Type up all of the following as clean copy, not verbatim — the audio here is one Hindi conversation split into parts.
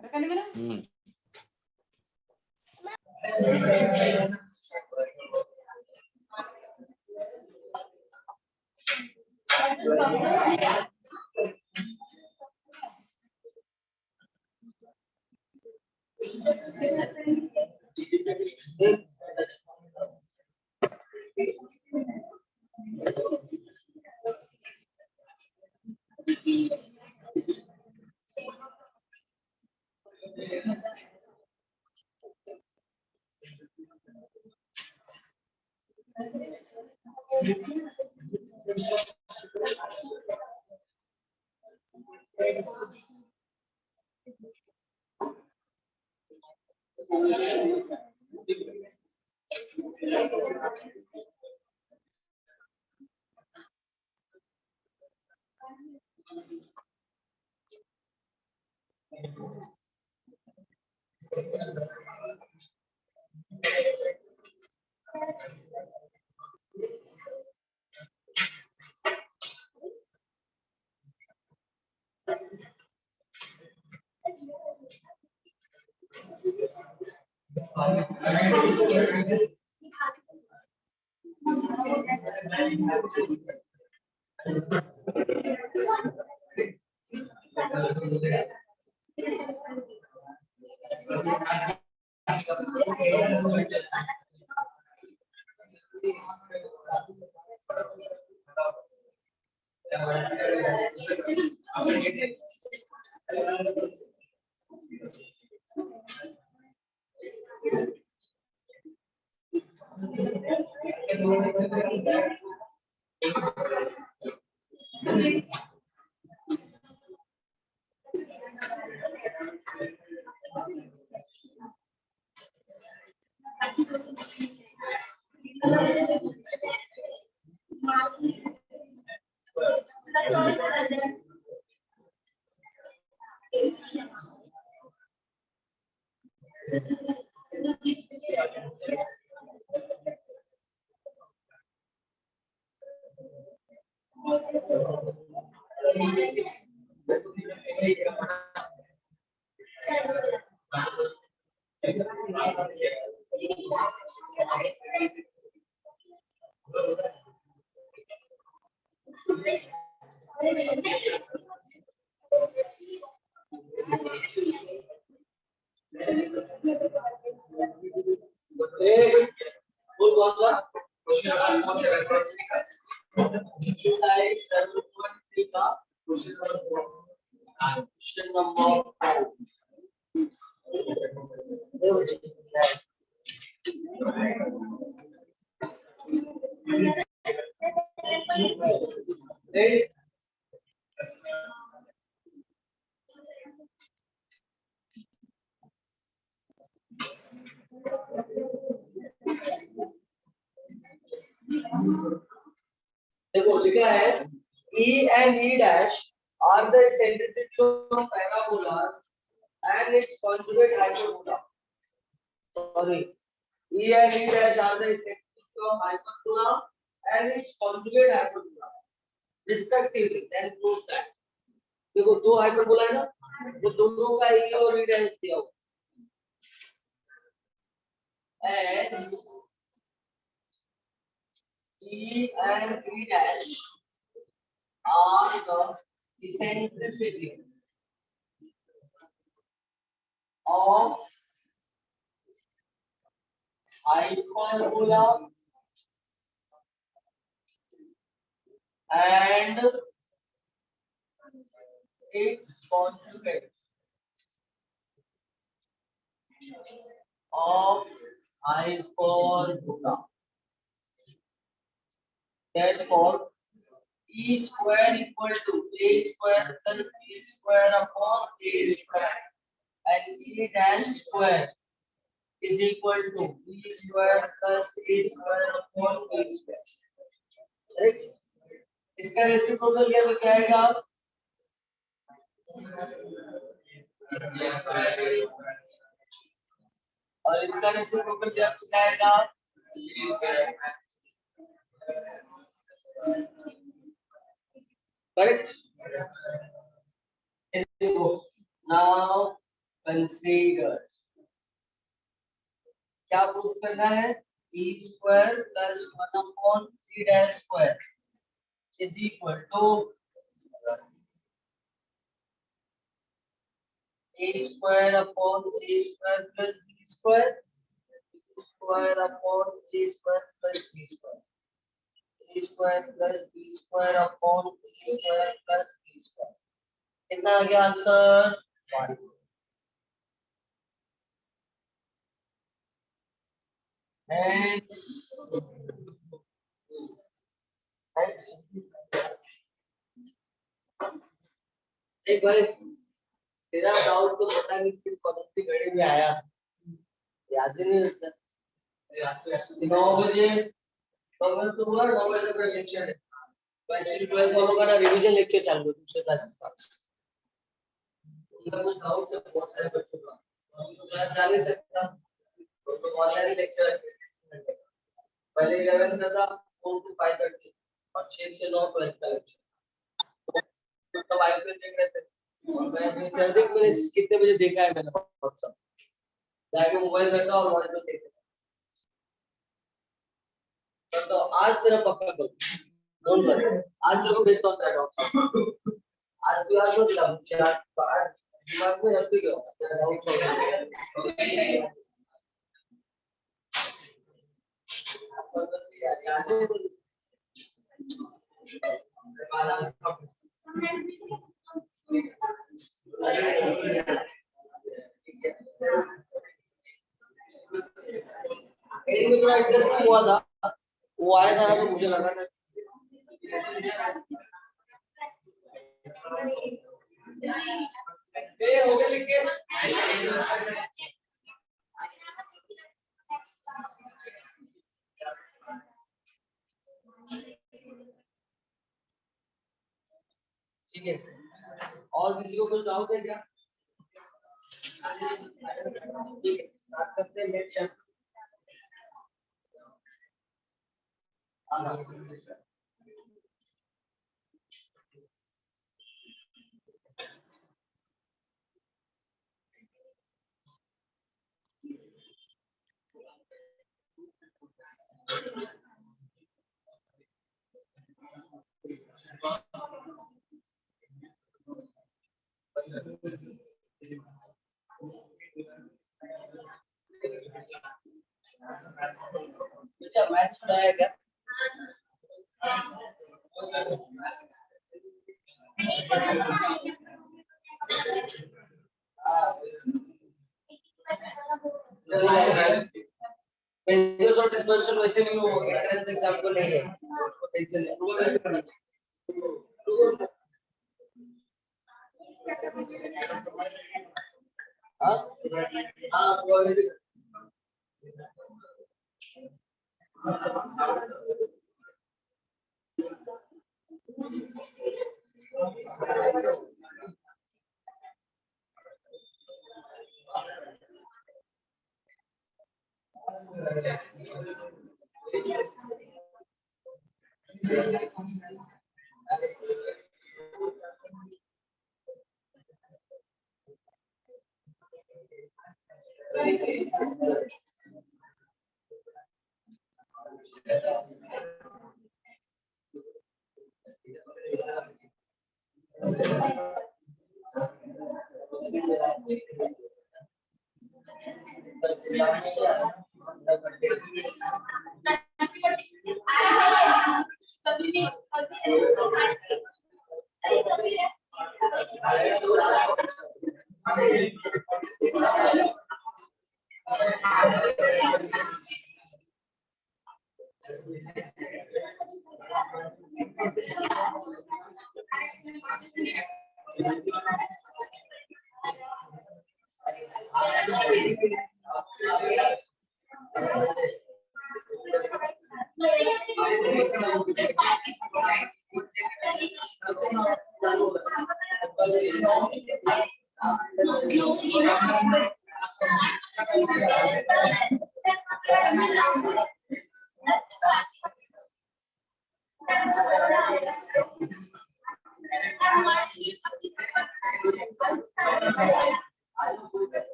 Question number 4. देखो लिखा है E and E dash are the eccentricity of parabola and its conjugate hyperbola. Sorry, E and E dash are the eccentricity of hyperbola and its conjugate hyperbola, respectively. Then prove that. देखो दो हाइपरबोला है ना, वो दोनों का E और E dash दिया हुआ है. E and E dash are the eccentricity of hyperbola and its conjugate of hyperbola. Therefore, E square equal to A square plus B square upon A square, and E dash square is equal to B square plus A square upon A square. Right? इसका रेसिप्रोकल क्या आएगा? और इसका रेसिप्रोकल क्या आएगा? Correct. Now consider. क्या प्रूफ करना है? e square plus 1 upon 3 dash square is equal to a square upon a square plus b square square upon a square plus b square a square plus b square upon a square plus b square. कितना आ गया आंसर? 1। एक भाई तेरा डाउट तो पता नहीं किस कौन सी घड़ी में आया, याद ही नहीं रहता। 9 बजे 9 बजे तो हुआ, 9 बजे का लेक्चर है। एक्चुअली 12 वालों का ना रिवीजन लेक्चर चालू है दूसरे क्लासेस का। उनका कुछ डाउट है बहुत सारे बच्चों का, हम तो क्लास जा नहीं सकता तो ऑनलाइन लेक्चर पहले 11 का था 4 to 5:30 और 6 से 9 12 का लेक्चर। तो तब आईपीएल देख रहे थे और मैं मैंने कितने बजे देखा है मैंने व्हाट्सएप जाके मोबाइल रखा और मॉनिटर देख रहा। तो आज तेरा पक्का करो, डोंट वरी, आज तेरे को बेस्ट ऑफ दैट आज तू आज मत लग यार, आज दिमाग में रख के तेरा डाउट सॉल्व में थोड़ा इंटरेस्ट हुआ था, वो आया था तो मुझे लगा था हो गया लिख के। ठीक है, और किसी को कुछ डाउट है क्या? ठीक है, स्टार्ट करते हैं नेक्स्ट चैप्टर। अच्छा मैथ सुनाया क्या? पेजेस और डिस्पर्शन वैसे भी वो एंट्रेंस एग्जाम को नहीं है, उसको सही से अप्रूवल करना हां हां ऑलरेडी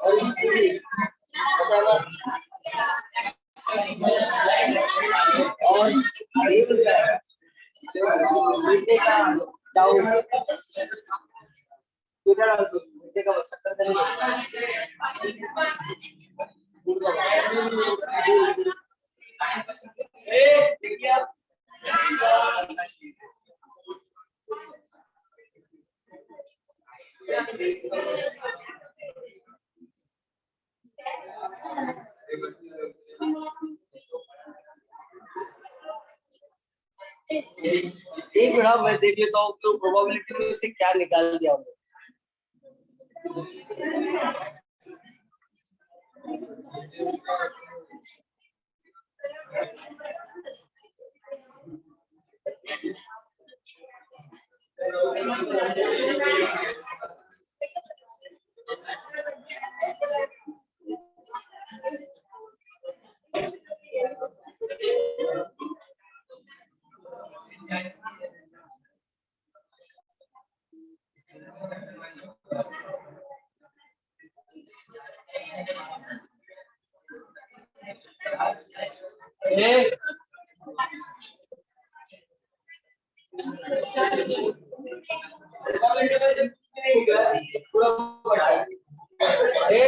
और पता ना और मीठे का चावल मीठे का शक्कर एक मिनट मैं देख लेता हूँ तो प्रोबेबिलिटी में से क्या निकाल दिया हमने।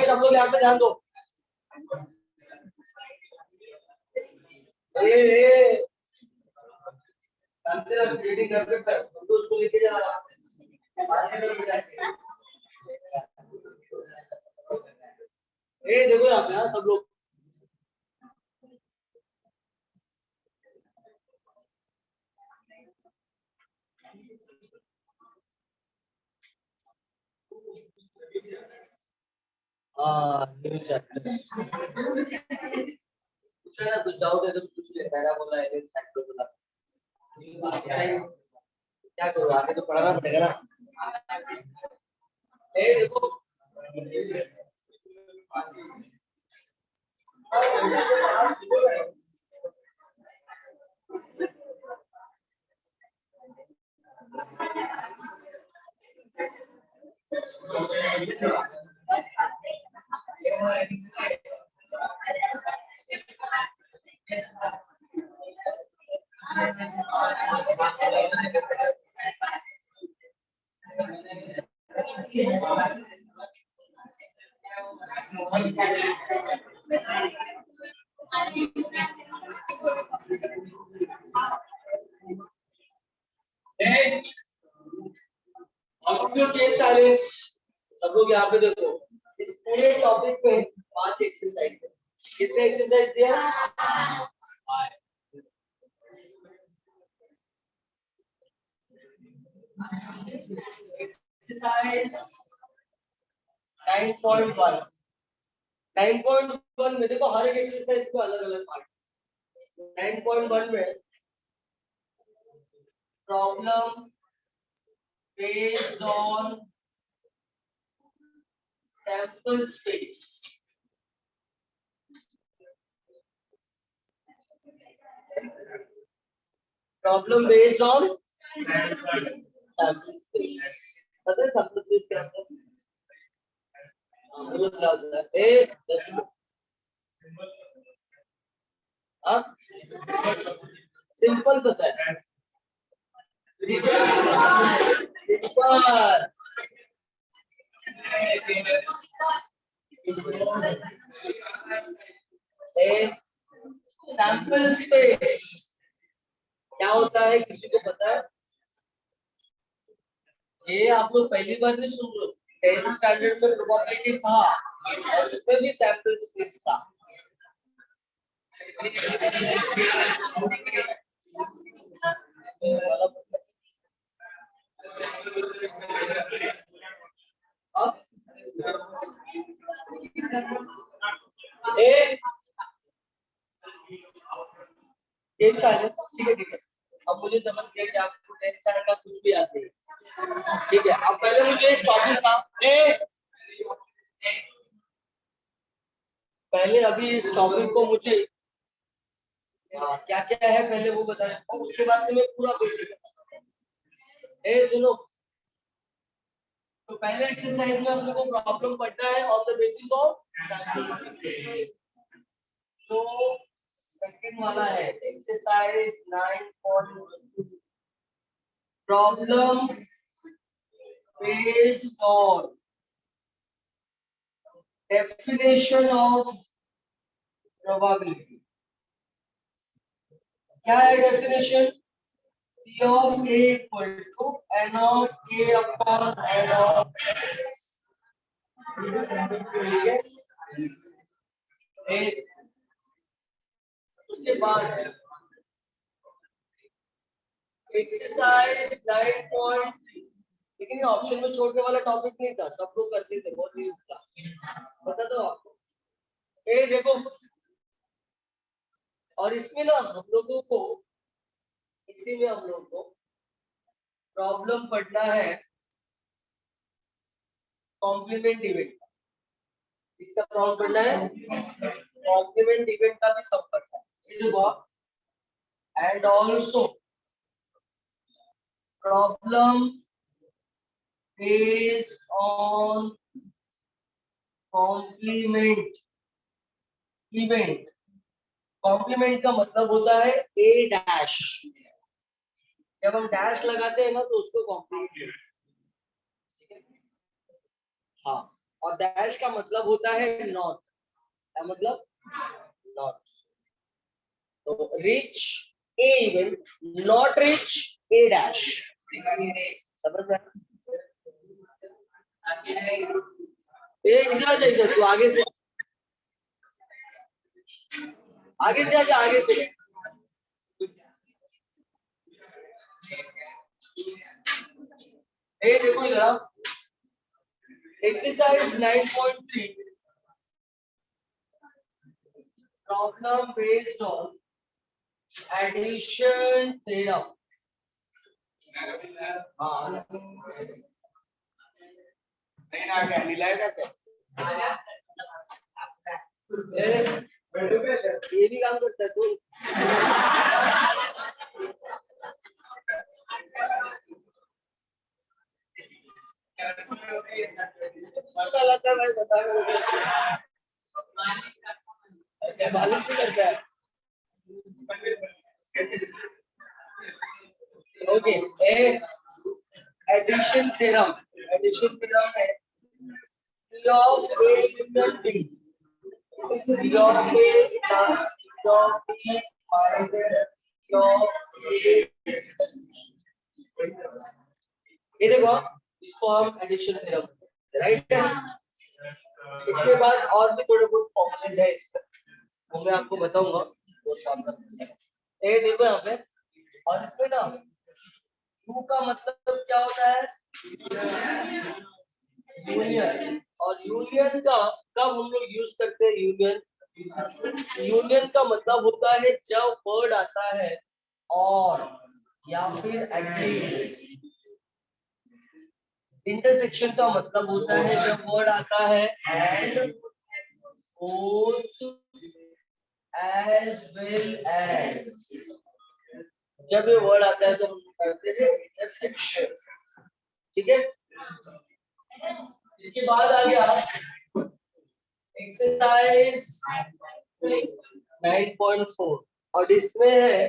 सब लोग यहाँ पे ध्यान दो। रीडिंग करके उसको लेके जा रहा देखो यहाँ पे सब लोग कुछ डाउट है तो पूछ ले। पहला बोला है सेक्टर बोला क्या करूँ आगे तो पढ़ाना पड़ेगा ना। देखो सब लोग यहाँ पे देखो इस पूरे टॉपिक में 5 एक्सरसाइज है। कितने एक्सरसाइज दिया? एक्सरसाइज 9.1 9.1 में देखो हर एक एक्सरसाइज को अलग अलग पार्ट। 9.1 में problem based on sample space. Problem based on sample space. पता है sample space क्या होता है? मुझे क्या होता है? सिंपल पता है। सिंपल सैंपल स्पेस क्या होता है किसी को पता है? ये आप लोग पहली बार नहीं सुन रहे हो। 10th स्टैंडर्ड में प्रोबेबिलिटी था और उसमें भी सैंपल स्पेस था। ठीक है। अब मुझे समझ गया कि आपको 10th स्टैंडर्ड का कुछ भी याद नहीं। ठीक है, अब पहले मुझे इस टॉपिक का पहले अभी इस टॉपिक को मुझे क्या क्या है पहले वो बताएं और उसके बाद से मैं पूरा बेसिक सुनो। तो पहले एक्सरसाइज में अपने को प्रॉब्लम पढ़ना है on the basis of sample. तो सेकंड वाला है exercise 9.2 problem based on definition of probability. क्या है definition? P of A equal to N of A upon N of X। उसके बाद एक्सरसाइज 9.3, लेकिन ये ऑप्शन में छोड़ने वाला टॉपिक नहीं था, सब लोग करते थे, बहुत इजी था, बता दो आपको। ये देखो, और इसमें ना हम लोगों को, इसी में हम लोगों को प्रॉब्लम पढ़ना है कॉम्प्लीमेंट इवेंट का। इसका प्रॉब्लम पढ़ना है कॉम्प्लीमेंट इवेंट का भी सब पढ़ना है, ये देखो। And also problem based on complement event. Complement का मतलब होता है ए डैश। जब हम डैश लगाते हैं ना तो उसको कॉम्प्लीमेंट, हाँ। और डैश का मतलब होता है नॉट। क्या मतलब? नॉट। तो rich A event, not rich A dash. समझ में? ए इधर आ जाइए, तू आगे से, आगे से आजा, आगे से। ए देखो इधर, exercise 9.3 problem based on addition theorem. हाँ, नहीं ना, क्या मिलाया जाता है? ये भी काम करता है तू? इसको किसको चलाता है भाई, बता मुझे। अच्छा, मालिश भी करता है। Okay, addition theorem. Addition theorem है P of A union B, P of A plus P of B minus P of A। ये देखो, इसको हम एडिशन थ्योरम, राइट है। इसके बाद और भी थोड़े बहुत फॉर्मूलेज है इसका, वो मैं आपको बताऊंगा वो शानदार। ये देखो यहाँ पे, और इसमें ना U का मतलब क्या होता है? यूनियन। और यूनियन का कब हम लोग यूज करते हैं? यूनियन, यूनियन का मतलब होता है जब वर्ड आता है और या फिर एटलीस्ट। इंटरसेक्शन का मतलब होता है जब वर्ड आता है and, both, as well as. जब ये वर्ड आता है तो हम करते हैं इंटरसेक्शन, ठीक है। इसके बाद आ गया एक्सरसाइज 9.4, और इसमें है,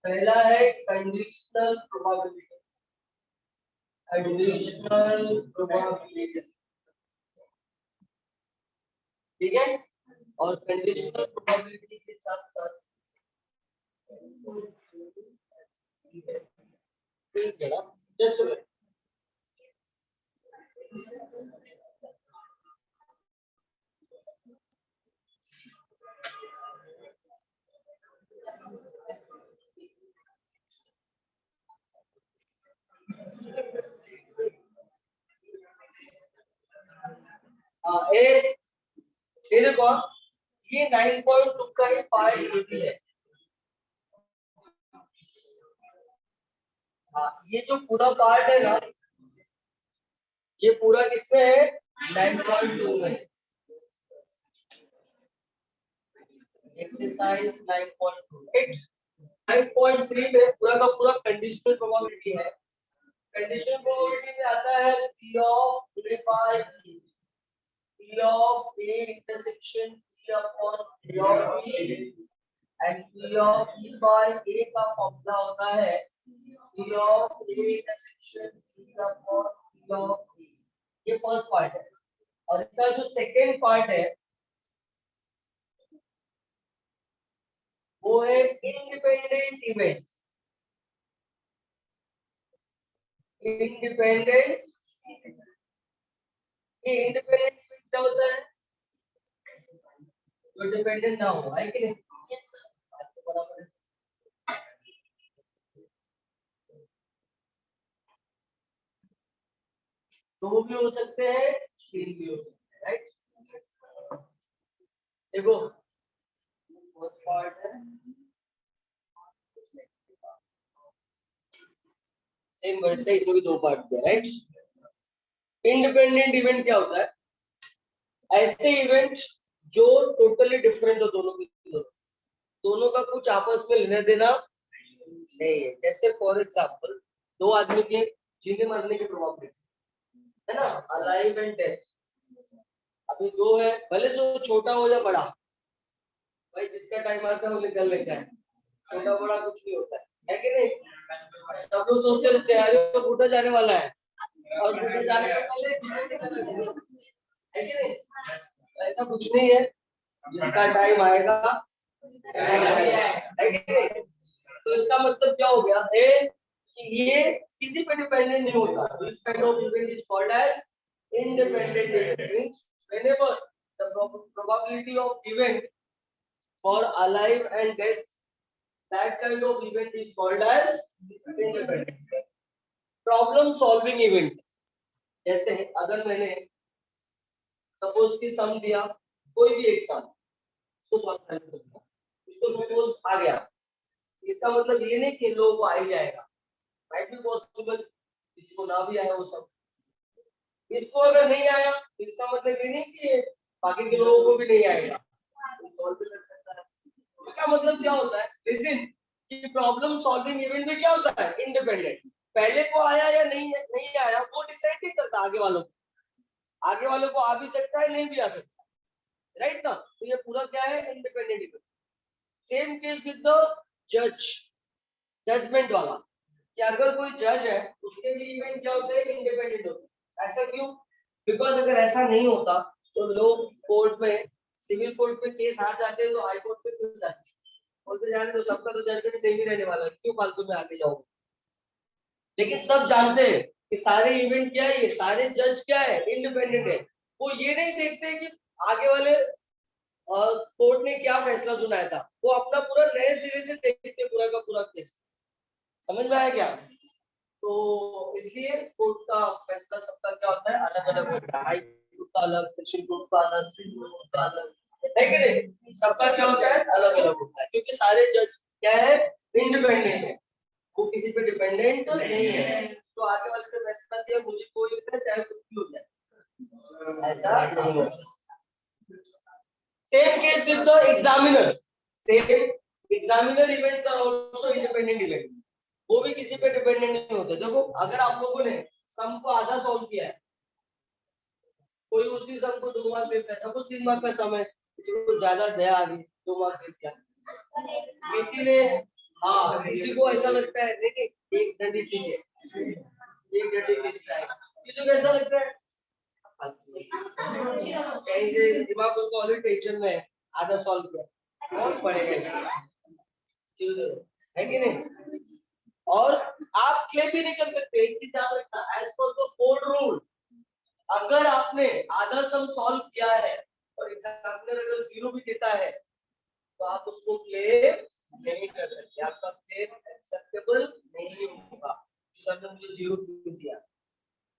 पहला है कंडीशनल प्रोबेबिलिटी। कंडीशनल प्रोबेबिलिटी, ठीक है। और कंडीशनल प्रोबेबिलिटी के साथ साथ ठीक है ना, जैसे ये देखो, ये 9.2 का ही पार्ट भी है। हाँ, ये जो पूरा पार्ट है ना, ये पूरा किसमें है? 9.2 में। एक्सरसाइज 9.2, 9.3 में पूरा का पूरा कंडीशनल प्रोबेबिलिटी है। कंडीशन प्रोबेबिलिटी में आता है P of A by E, P of A intersection P upon P of E, and P of E by A का फॉर्मूला होता है P of A intersection P upon P of E। ये फर्स्ट पार्ट है। और इसका जो सेकेंड पार्ट है वो है इंडिपेंडेंट इवेंट। इंडिपेंडेंट इवेंट क्या होता है? जो डिपेंडेंट ना हो, है कि नहीं? Yes sir. बराबर है। दो भी हो सकते हैं, तीन भी हो सकते हैं, राइट? देखो फर्स्ट पार्ट है, सेम वैसे इसमें भी दो पार्ट दिया, राइट? इंडिपेंडेंट इवेंट क्या होता है? ऐसे इवेंट जो टोटली डिफरेंट हो दोनों के दोनों का कुछ आपस में लेना देना नहीं है। जैसे फॉर एग्जांपल दो आदमी के जीने मरने की प्रोबेबिलिटी है ना, अलाइव एंड डेथ। अभी दो है, भले से छोटा हो या बड़ा, भाई जिसका टाइम आता है वो निकल लेता है, छोटा बड़ा कुछ नहीं होता है कि नहीं? सब लोग सोचते रहते हैं तो बूढ़ा जाने वाला है, और बूढ़ा जाने से पहले है कि नहीं? ऐसा कुछ नहीं है, जिसका टाइम आएगा है कि नहीं? तो इसका मतलब क्या हो गया ए कि ये किसी पे डिपेंडेंट नहीं होता। This kind of event is called as independent event. Means whenever the probability of event for alive and death, that kind of event is called as independent problem solving event। जैसे अगर मैंने सपोज की सम दिया, कोई भी एक सम, इसको सॉल्व करना, इसको सपोज आ गया, इसका मतलब ये नहीं कि लोगों को आ ही जाएगा, राइट? भी पॉसिबल किसी को ना भी आया वो सब। इसको अगर नहीं आया इसका मतलब ये नहीं कि बाकी के लोगों को भी नहीं आएगा, सॉल्व भी कर सकता है। इसका मतलब क्या होता है? लिसन, कि प्रॉब्लम सॉल्विंग इवेंट में क्या होता है? इंडिपेंडेंट। पहले को आया या नहीं आया वो डिसाइड नहीं करता आगे वालों को। आगे वालों को आ भी सकता है, नहीं भी आ सकता, राइट ना? तो ये पूरा क्या है? Independent event. Same case with the जज, जजमेंट वाला, कि अगर कोई जज है उसके लिए इवेंट क्या होता है? इंडिपेंडेंट होता है। ऐसा क्यों? बिकॉज अगर ऐसा नहीं होता तो लोग कोर्ट में, सिविल कोर्ट में केस हार जाते हैं तो हाई कोर्ट में क्यों जाते हैं? बोलते जाने तो सबका तो जजमेंट सेम ही रहने वाला है, क्यों फालतू में आगे जाओगे? लेकिन सब जानते हैं कि सारे इवेंट क्या है, ये सारे जज क्या है? इंडिपेंडेंट है। वो ये नहीं देखते कि आगे वाले कोर्ट ने क्या फैसला सुनाया था, वो अपना पूरा नए सिरे से देखते पूरा का पूरा केस। समझ में आया क्या? तो इसलिए कोर्ट का फैसला सबका क्या होता है? अलग अलग होता है। हाई कोर्ट का अलग, सेशन कोर्ट का अलग, सुप्रीम कोर्ट का अलग, है कि नहीं? सबका क्या होता है? अलग अलग होता है, क्योंकि सारे जज क्या है? इंडिपेंडेंट है, वो किसी पे डिपेंडेंट नहीं है। तो आगे वाले पे फैसला दिया, मुझे कोई होता है चाहे कुछ भी हो जाए, ऐसा नहीं होता। Same case with the examiner. Same examiner events are also independent event, वो भी किसी पे डिपेंडेंट नहीं होते। देखो अगर आप लोगों ने सम को आधा सॉल्व किया है, कोई उसी सम को 2 मार्क देता है, सपोज 3 मार्क का सम है, किसी को ज्यादा दया आ गई 2 मार्क दे दिया, किसी ने किसी को ऐसा लगता है नहीं एक डंडी ठीक है, एक डंडी मिस जाएगा, किसी को ऐसा लगता है कहीं से दिमाग उसको ऑलरेडी टेंशन में है, आधा सॉल्व किया कौन पढ़ेगा, है कि नहीं? और आप क्लेम भी नहीं कर सकते, एक चीज याद रखना, as per the code rule, अगर आपने आधा सम सॉल्व किया है और एग्जामिनर अगर 0 भी देता है तो आप उसको क्लेम नहीं कर सकते, आपका क्लेम एक्सेप्टेबल नहीं होगा। सर ने मुझे 0 क्यों दिया,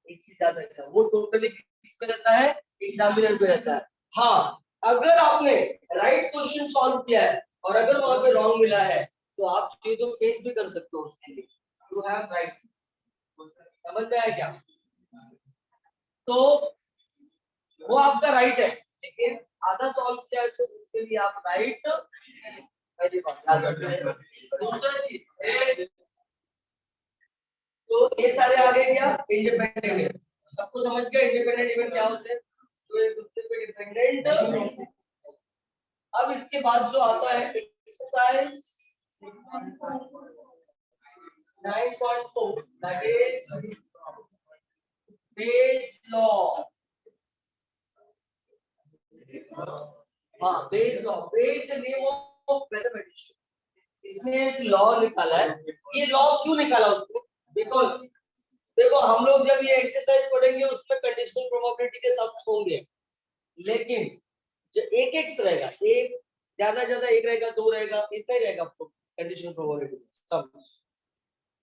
एक चीज याद रखना, वो टोटली किस पे रहता है? एग्जामिनर पे रहता है। हाँ, अगर आपने राइट क्वेश्चन सॉल्व किया है और अगर वहां पे रॉन्ग मिला है तो आप चाहिए तो केस भी कर सकते हो उसके लिए, यू हैव राइट। समझ में आया क्या? तो वो आपका राइट है, लेकिन आधा सॉल्व किया है तो उसके लिए आप राइट पहली बात याद रखना। दूसरा चीज तो ये सारे आ गए क्या इंडिपेंडेंट इवेंट। सबको समझ गया इंडिपेंडेंट इवेंट क्या होते हैं, तो एक दूसरे पे डिपेंडेंट। अब इसके बाद जो आता है exercise 9.4 that is Bayes law. हाँ Bayes law, Bayes the name of mathematician. इसने एक लॉ निकाला है। ये लॉ क्यों निकाला उसने, बिकॉज देखो हम लोग जब ये एक्सरसाइज पढ़ेंगे उसमें कंडीशनल प्रोबेबिलिटी के सम्स होंगे, लेकिन जो एक एक्स रहेगा, एक ज्यादा एक रहेगा, दो रहेगा, इतना ही रहेगा आपको कंडीशनल प्रोबेबिलिटी सम्स।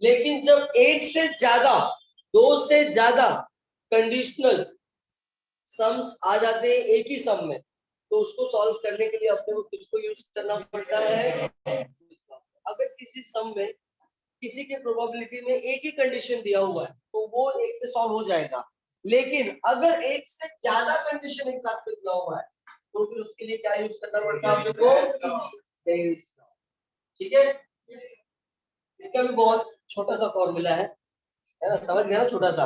लेकिन जब एक से ज्यादा, दो से ज्यादा कंडीशनल सम्स आ जाते हैं एक ही सम में, तो उसको सॉल्व करने के लिए अपने को किसको यूज करना पड़ता है। अगर किसी सम में किसी के प्रोबेबिलिटी में एक ही कंडीशन दिया हुआ है तो वो एक से सॉल्व हो जाएगा, लेकिन अगर एक से ज्यादा कंडीशन एक साथ में दिया हुआ है तो फिर उसके लिए क्या यूज करना पड़ता है आपको, ठीक है। इसका भी बहुत छोटा सा फॉर्मूला है ना, समझ गया ना, छोटा सा।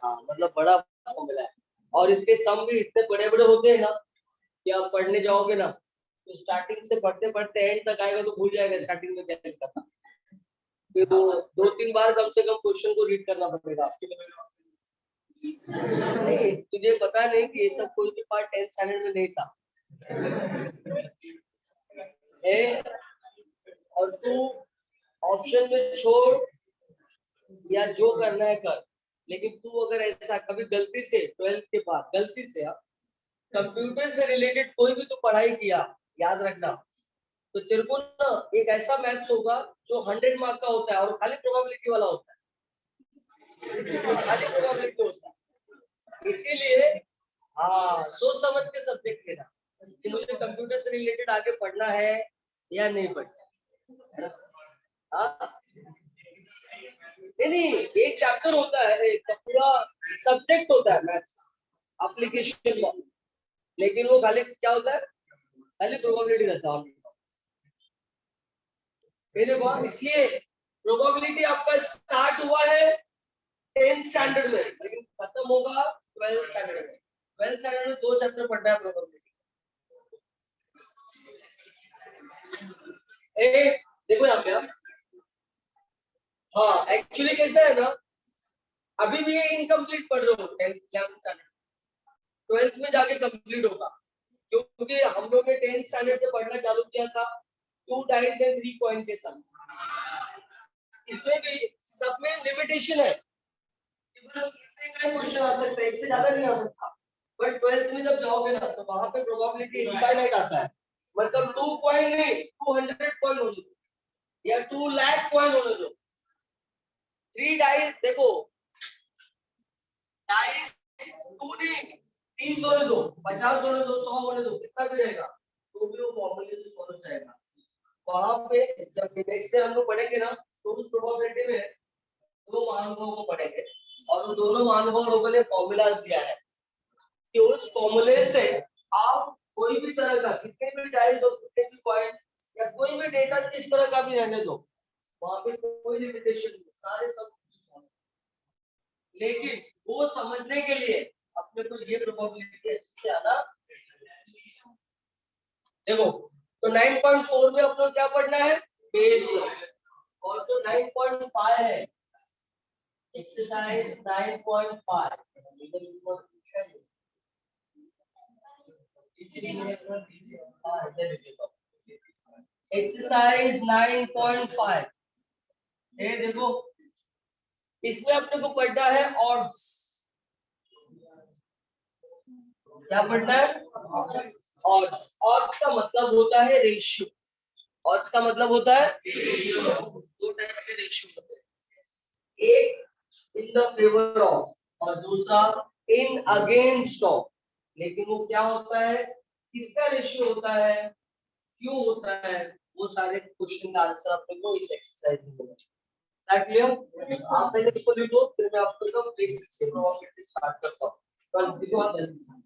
हाँ मतलब बड़ा फॉर्मूला है, और इसके सम भी इतने बड़े बड़े होते हैं ना कि आप पढ़ने जाओगे ना तो स्टार्टिंग से पढ़ते पढ़ते एंड तक आएगा तो भूल जाएगा स्टार्टिंग में क्या लिखा था। फिर वो दो तीन बार कम से कम क्वेश्चन को रीड करना पड़ेगा। नहीं तुझे पता नहीं कि ये सब कोई भी पार्ट 10th स्टैंडर्ड में नहीं था। ए, और तू ऑप्शन में छोड़ या जो करना है कर, लेकिन तू अगर ऐसा कभी गलती से 12th के बाद गलती से कंप्यूटर से रिलेटेड कोई भी तू पढ़ाई किया, याद रखना, तो तेरे को ना एक ऐसा मैथ्स होगा जो 100 मार्क का होता है और खाली प्रोबेबिलिटी वाला होता है, खाली प्रोबेबिलिटी होता है। इसीलिए हाँ सोच समझ के सब्जेक्ट लेना कि मुझे कंप्यूटर से रिलेटेड आगे पढ़ना है या नहीं पढ़ना है। हाँ नहीं एक चैप्टर होता है, एक पूरा सब्जेक्ट होता है मैथ्स एप्लीकेशन लॉ, लेकिन वो खाली क्या होता है, खाली प्रोबेबिलिटी रहता है। मेरे को इसलिए प्रोबेबिलिटी आपका स्टार्ट हुआ है 10th स्टैंडर्ड में लेकिन खत्म होगा 12th स्टैंडर्ड में। 12th स्टैंडर्ड में 2 चैप्टर पढ़ना है प्रोबेबिलिटी। ए देखो यहाँ पे आप, हाँ एक्चुअली कैसा है ना, अभी भी ये इनकम्प्लीट पढ़ रहे हो 10th 11th स्टैंडर्ड, 12th में जाके कंप्लीट होगा, क्योंकि हम लोग ने 10th स्टैंडर्ड से पढ़ना चालू किया था 2 डाइस एंड 3 कॉइन के सम। इसमें भी सब में लिमिटेशन है कि बस इतने का क्वेश्चन आ सकता है, इससे ज्यादा नहीं आ सकता। बट 12th में जब जाओगे ना तो वहां पे प्रोबेबिलिटी इनफाइनाइट आता है, मतलब 2 कॉइन नहीं 200 कॉइन होने दो या 2 लाख कॉइन होने दो। 3 डाइस देखो, डाइस 2 नहीं 30 होने दो, 50 होने दो, 100 होने दो, कितना भी रहेगा तो भी वो फॉर्मूले से सॉल्व हो जाएगा। वहां पे जब नेक्स्ट ईयर हम लोग पढ़ेंगे ना तो उस प्रोबेबिलिटी में दो महानुभावों को पढ़ेंगे और उन दोनों महानुभाव लोगों ने फॉर्मूलाज दिया है कि उस फॉर्मूले से आप कोई भी तरह का कितने भी डाइस और कितने भी पॉइंट या कोई भी डेटा किस तरह का भी रहने दो, वहां पे कोई लिमिटेशन नहीं, सारे सब। लेकिन वो समझने के लिए अपने को ये प्रोबेबिलिटी अच्छे से आना। देखो तो 9.4 में अपने क्या पढ़ना है, बेस लॉ, और जो 9.5 है एक्सरसाइज 9.5 एक्सरसाइज 9.5 ये देखो, इसमें अपने को पढ़ना है ऑड्स। क्या पढ़ना है, ऑड्स। ऑड्स का मतलब होता है रेशियो, ऑड्स का मतलब होता है रेशियो। दो टाइप के रेशियो होते हैं, एक इन द फेवर ऑफ और दूसरा इन अगेंस्ट ऑफ। लेकिन वो क्या होता है, किसका रेशियो होता है, क्यों होता है, वो सारे क्वेश्चन का आंसर आपको को इस एक्सरसाइज में मिलेगा। क्लियर, आप पहले इसको लिखो फिर मैं आपको सब बेसिक से प्रोबेबिलिटी स्टार्ट करता हूं। कल देखो आप जल्दी से।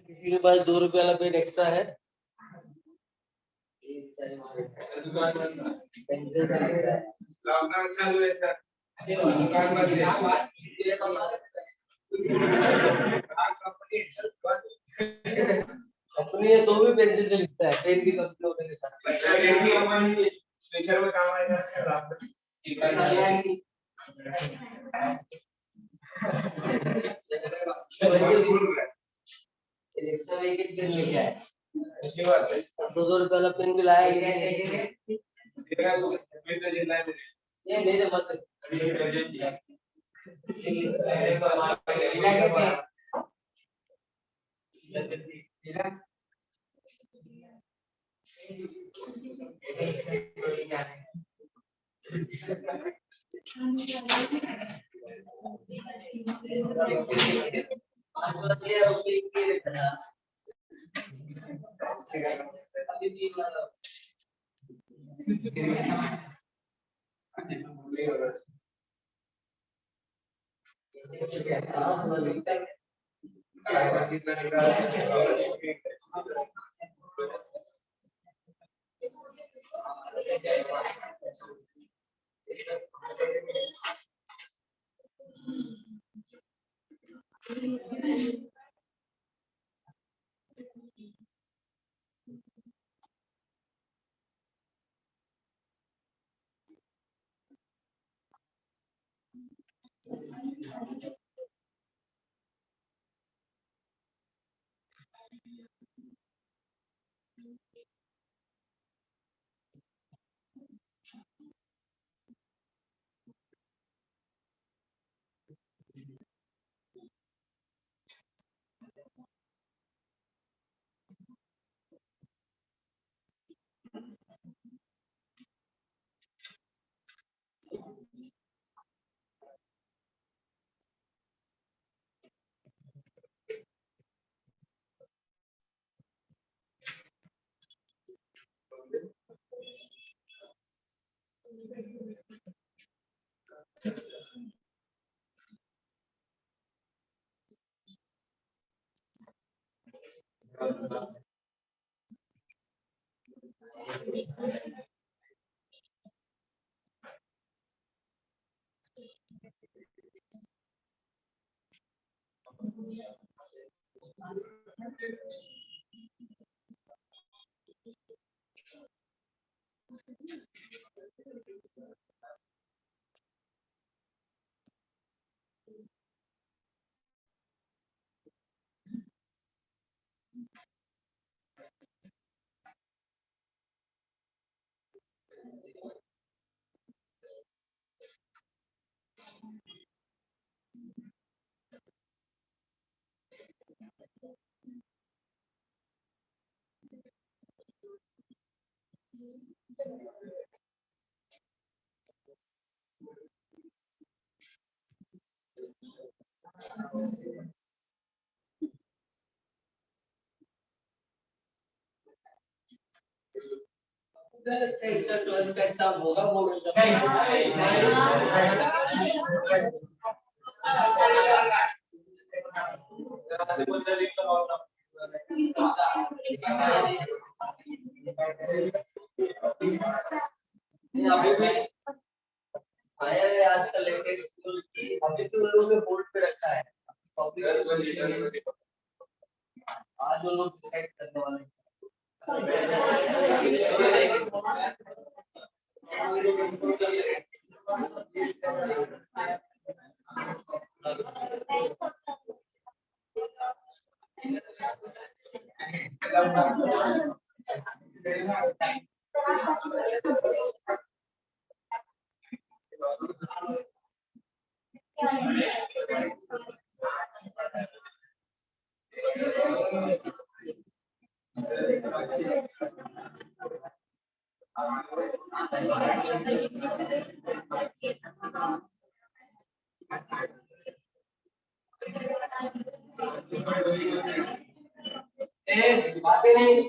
किसी के पास 2 रुपये वाला पेन एक्स्ट्रा है? लॉकडाउन चालू है सर, दुकान बंद है। कंपनी है तो भी पेंसिल से लिखता है, पेन की कंपनी होने के साथ। फ्यूचर में काम आएगा सर आप। वैसे भी एक्स्ट्रा एक पेन लेके आए। अच्छी बात है। 2 रुपये वाला पेन भी लाया कि नहीं? ये नहीं दे मत। सर 12th का एग्जाम होगा बोर्ड अभी भी आया है आजकल लेटेस्ट न्यूज़ की, अभी भी उन लोगों ने बोर्ड पे रखा है पब्लिक आज वो लोग डिसाइड करने वाला बातें नहीं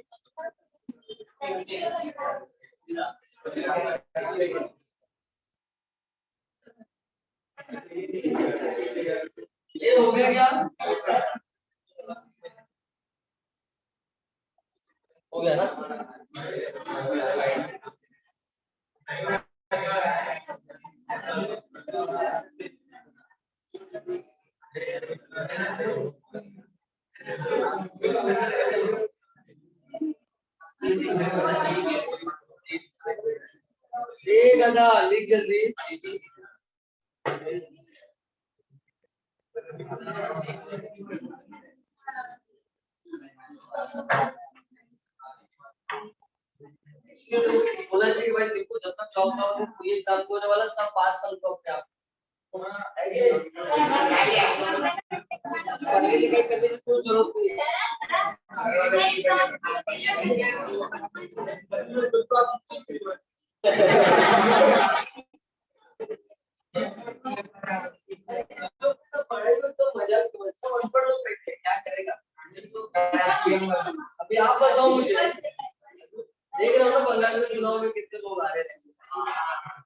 ये हो गया क्या? हो गया ना? गधा लिख जल्दी। बोला जी भाई देखो जब तक लॉकडाउन में कोई एग्जाम होने वाला सब पास सब तो क्या पढ़ाई लिखाई करने की कोई जरूरत नहीं है। पढ़ाई में तो मजा सब अनपढ़ लोग बैठे क्या करेगा? अभी आप बताओ मुझे, देख रहे हो ना बंगाल में चुनाव में कितने लोग आ रहे थे,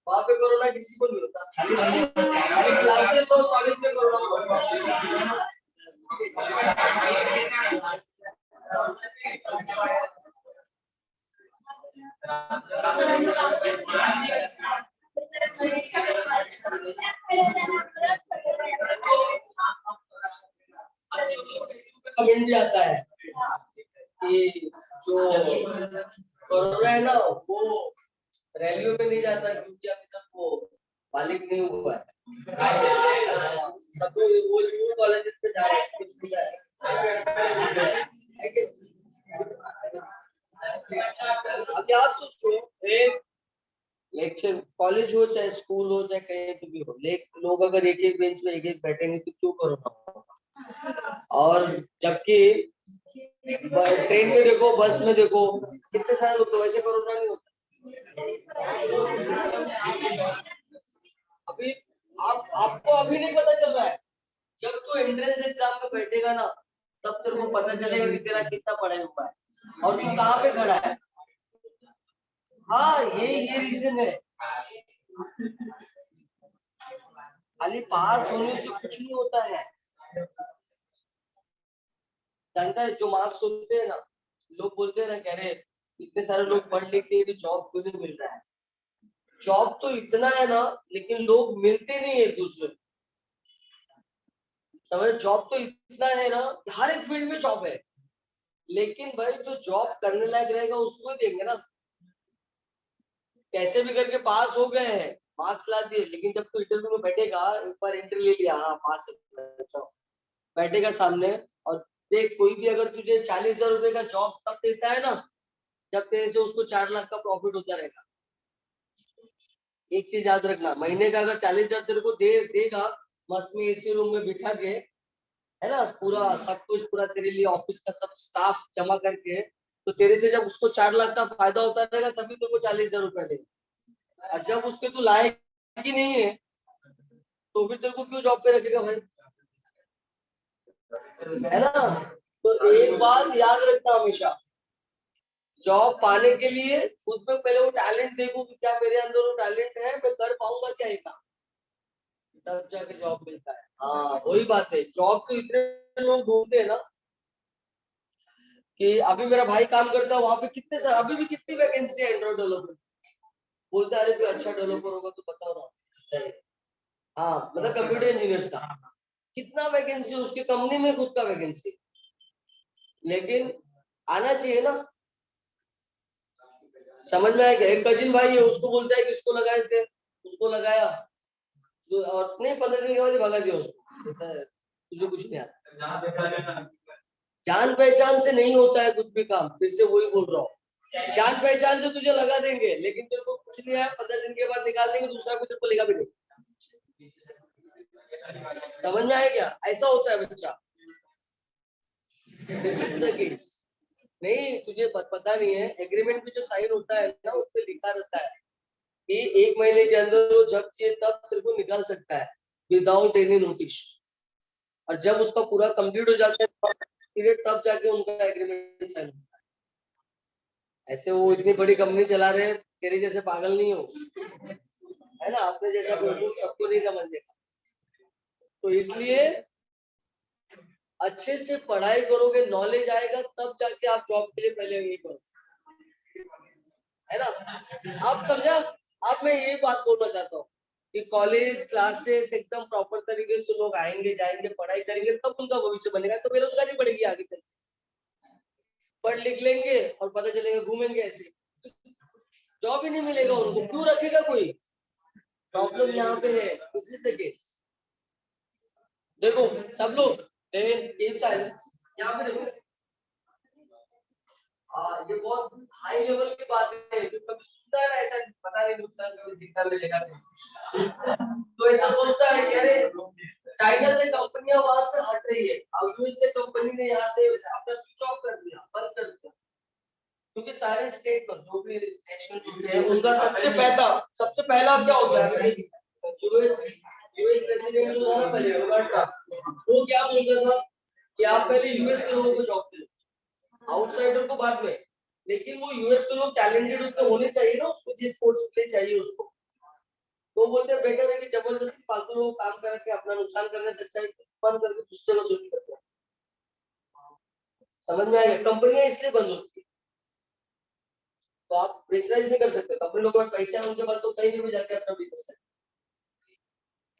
वहाँ पे कोरोना किसी को नहीं होता, खाली क्लासेस और कॉलेज में कोरोना होता। कमेंट भी आता है कि जो कोरोना है ना वो रैलियों में नहीं जाता क्योंकि अभी तक वो मालिक नहीं हुआ है। सब लोग वो स्कूल कॉलेज पे जा रहे हैं। अभी आप सोचो एक लेक्चर कॉलेज हो चाहे स्कूल हो चाहे कहीं पे भी हो, लोग अगर एक एक बेंच में एक एक बैठेंगे तो क्यों कोरोना होगा? और जबकि ट्रेन में देखो बस में देखो कितने सारे लोग, तो वैसे कोरोना नहीं होता। अभी आपको अभी नहीं पता चल रहा है, जब तू एंट्रेंस एग्जाम में बैठेगा ना तब तेरे को पता चलेगा कि तेरा कितना पढ़ाई हुआ है और तू कहाँ पे खड़ा है। हाँ ये रीजन है, खाली पास होने से कुछ नहीं होता है। जानता है जो मार्क्स होते हैं ना, लोग बोलते हैं ना कह रहे इतने सारे लोग पढ़ लिख के भी जॉब क्यों नहीं मिल रहा है। जॉब तो इतना है ना लेकिन लोग मिलते नहीं है दूसरे, समझ, जॉब तो इतना है ना हर एक फील्ड में जॉब है, लेकिन भाई जो जॉब करने लायक रहेगा उसको ही देंगे ना। कैसे भी करके पास हो गए हैं, मार्क्स ला दिए, लेकिन जब तू इंटरव्यू में बैठेगा, एक बार इंटरव्यू ले लिया हाँ पास बैठेगा सामने और देख कोई भी अगर तुझे 40,000 रुपए का जॉब तब देता है ना जब तेरे से उसको 4 लाख का प्रॉफिट होता रहेगा। एक चीज याद रखना, महीने का अगर 40,000 तेरे को देगा मस्त में एसी रूम में बिठा के, है ना, पूरा सब कुछ पूरा तेरे लिए ऑफिस का सब स्टाफ जमा करके, तो तेरे से जब उसको 4 लाख का फायदा होता रहेगा तभी तेरे को 40,000 रुपए देगा। और जब उसके तू लायक ही नहीं है तो फिर तेरे को क्यों जॉब पे रखेगा भाई, है ना। तो एक बात याद रखना हमेशा, जॉब पाने के लिए खुद में पहले वो टैलेंट देखो कि क्या मेरे अंदर वो टैलेंट है, मैं कर पाऊंगा क्या ये काम, तब जाके जॉब मिलता है। हाँ वही बात है, जॉब तो इतने लोग ढूंढते हैं ना कि अभी मेरा भाई काम करता है वहां पे कितने सारे अभी भी कितनी वैकेंसी है एंड्रॉइड डेवलपर, बोलते अरे कोई अच्छा डेवलपर होगा तो बताओ ना। सही, हाँ मतलब कंप्यूटर इंजीनियर्स का कितना वैकेंसी, उसकी कंपनी में खुद का वैकेंसी, लेकिन आना चाहिए ना, समझ में आएगा। एक कजिन भाई है, उसको बोलता है कि उसको लगाए थे, उसको लगाया तो और नहीं 15 दिन के बाद ही भगा दिया उसको, कहता है तुझे कुछ नहीं आता। जान पहचान से नहीं होता है कुछ भी काम, फिर से वही बोल रहा हूँ। जान पहचान से तुझे लगा देंगे, लेकिन तेरे को कुछ नहीं आया 15 दिन के बाद निकाल देंगे, दूसरा कुछ तेरे को लेगा भी नहीं। समझ में आया क्या? ऐसा होता है बच्चा। This is the case. नहीं तुझे पता नहीं है, एग्रीमेंट में जो साइन होता है ना, उस पर लिखा रहता है कि 1 महीने के अंदर वो जब चाहिए तब तेरे को निकाल सकता है विदाउट एनी नोटिस। और जब उसका पूरा कंप्लीट हो जाता है पीरियड, तब जाके उनका एग्रीमेंट साइन होता है। ऐसे वो इतनी बड़ी कंपनी चला रहे हैं, तेरे जैसे पागल नहीं हो, है ना, अपने जैसा बिल्कुल सबको नहीं समझ देगा। तो इसलिए अच्छे से पढ़ाई करोगे, नॉलेज आएगा, तब जाके आप जॉब के लिए पहले ये करो, है ना। आप समझा? अब मैं ये बात बोलना चाहता हूँ कि कॉलेज क्लासेस एकदम प्रॉपर तरीके से लोग आएंगे जाएंगे, पढ़ाई करेंगे, तब उनका भविष्य बनेगा। तो बेरोजगारी बढ़ेगी आगे चल, पढ़ लिख लेंगे और पता चलेगा घूमेंगे ऐसे, जॉब ही नहीं मिलेगा उनको, क्यों रखेगा कोई? प्रॉब्लम यहाँ पे है। This is the case. देखो सब लोग यहाँ पे देखो, ये बहुत हाई लेवल की बात है, जो कभी सुनता है ना ऐसा, पता नहीं नुकसान कभी दिखता मिलेगा तो ऐसा सोचता है कि अरे चाइना से कंपनियां वहां से हट रही है, और यूएस से कंपनी ने यहाँ से अपना स्विच ऑफ कर दिया, बंद कर दिया, क्योंकि सारे स्टेट पर जो भी नेशनल जो है उनका सबसे पहला क्या होता है? यूएस यूएस प्रेसिडेंट जो था ना पहले, डोनाल्ड ट्रम्प, वो क्या बोलता था कि आप पहले यूएस के लोगों को जॉब दो, आउटसाइडर को बाद में, लेकिन वो यूएस के लोग टैलेंटेड उसमें होने चाहिए ना, उसको जिस कोर्स के लिए चाहिए उसको। तो बोलते हैं बेटर है कि जबरदस्ती फालतू लोग काम करके अपना नुकसान करने से अच्छा है बंद करके दूसरे को स्विच करते हैं। समझ में आएगा? कंपनियां इसलिए बंद होती है, तो आप प्रेशराइज नहीं कर सकते। कंपनी लोगों के पास पैसे हैं, उनके पास तो कहीं भी जाके अपना बिजनेस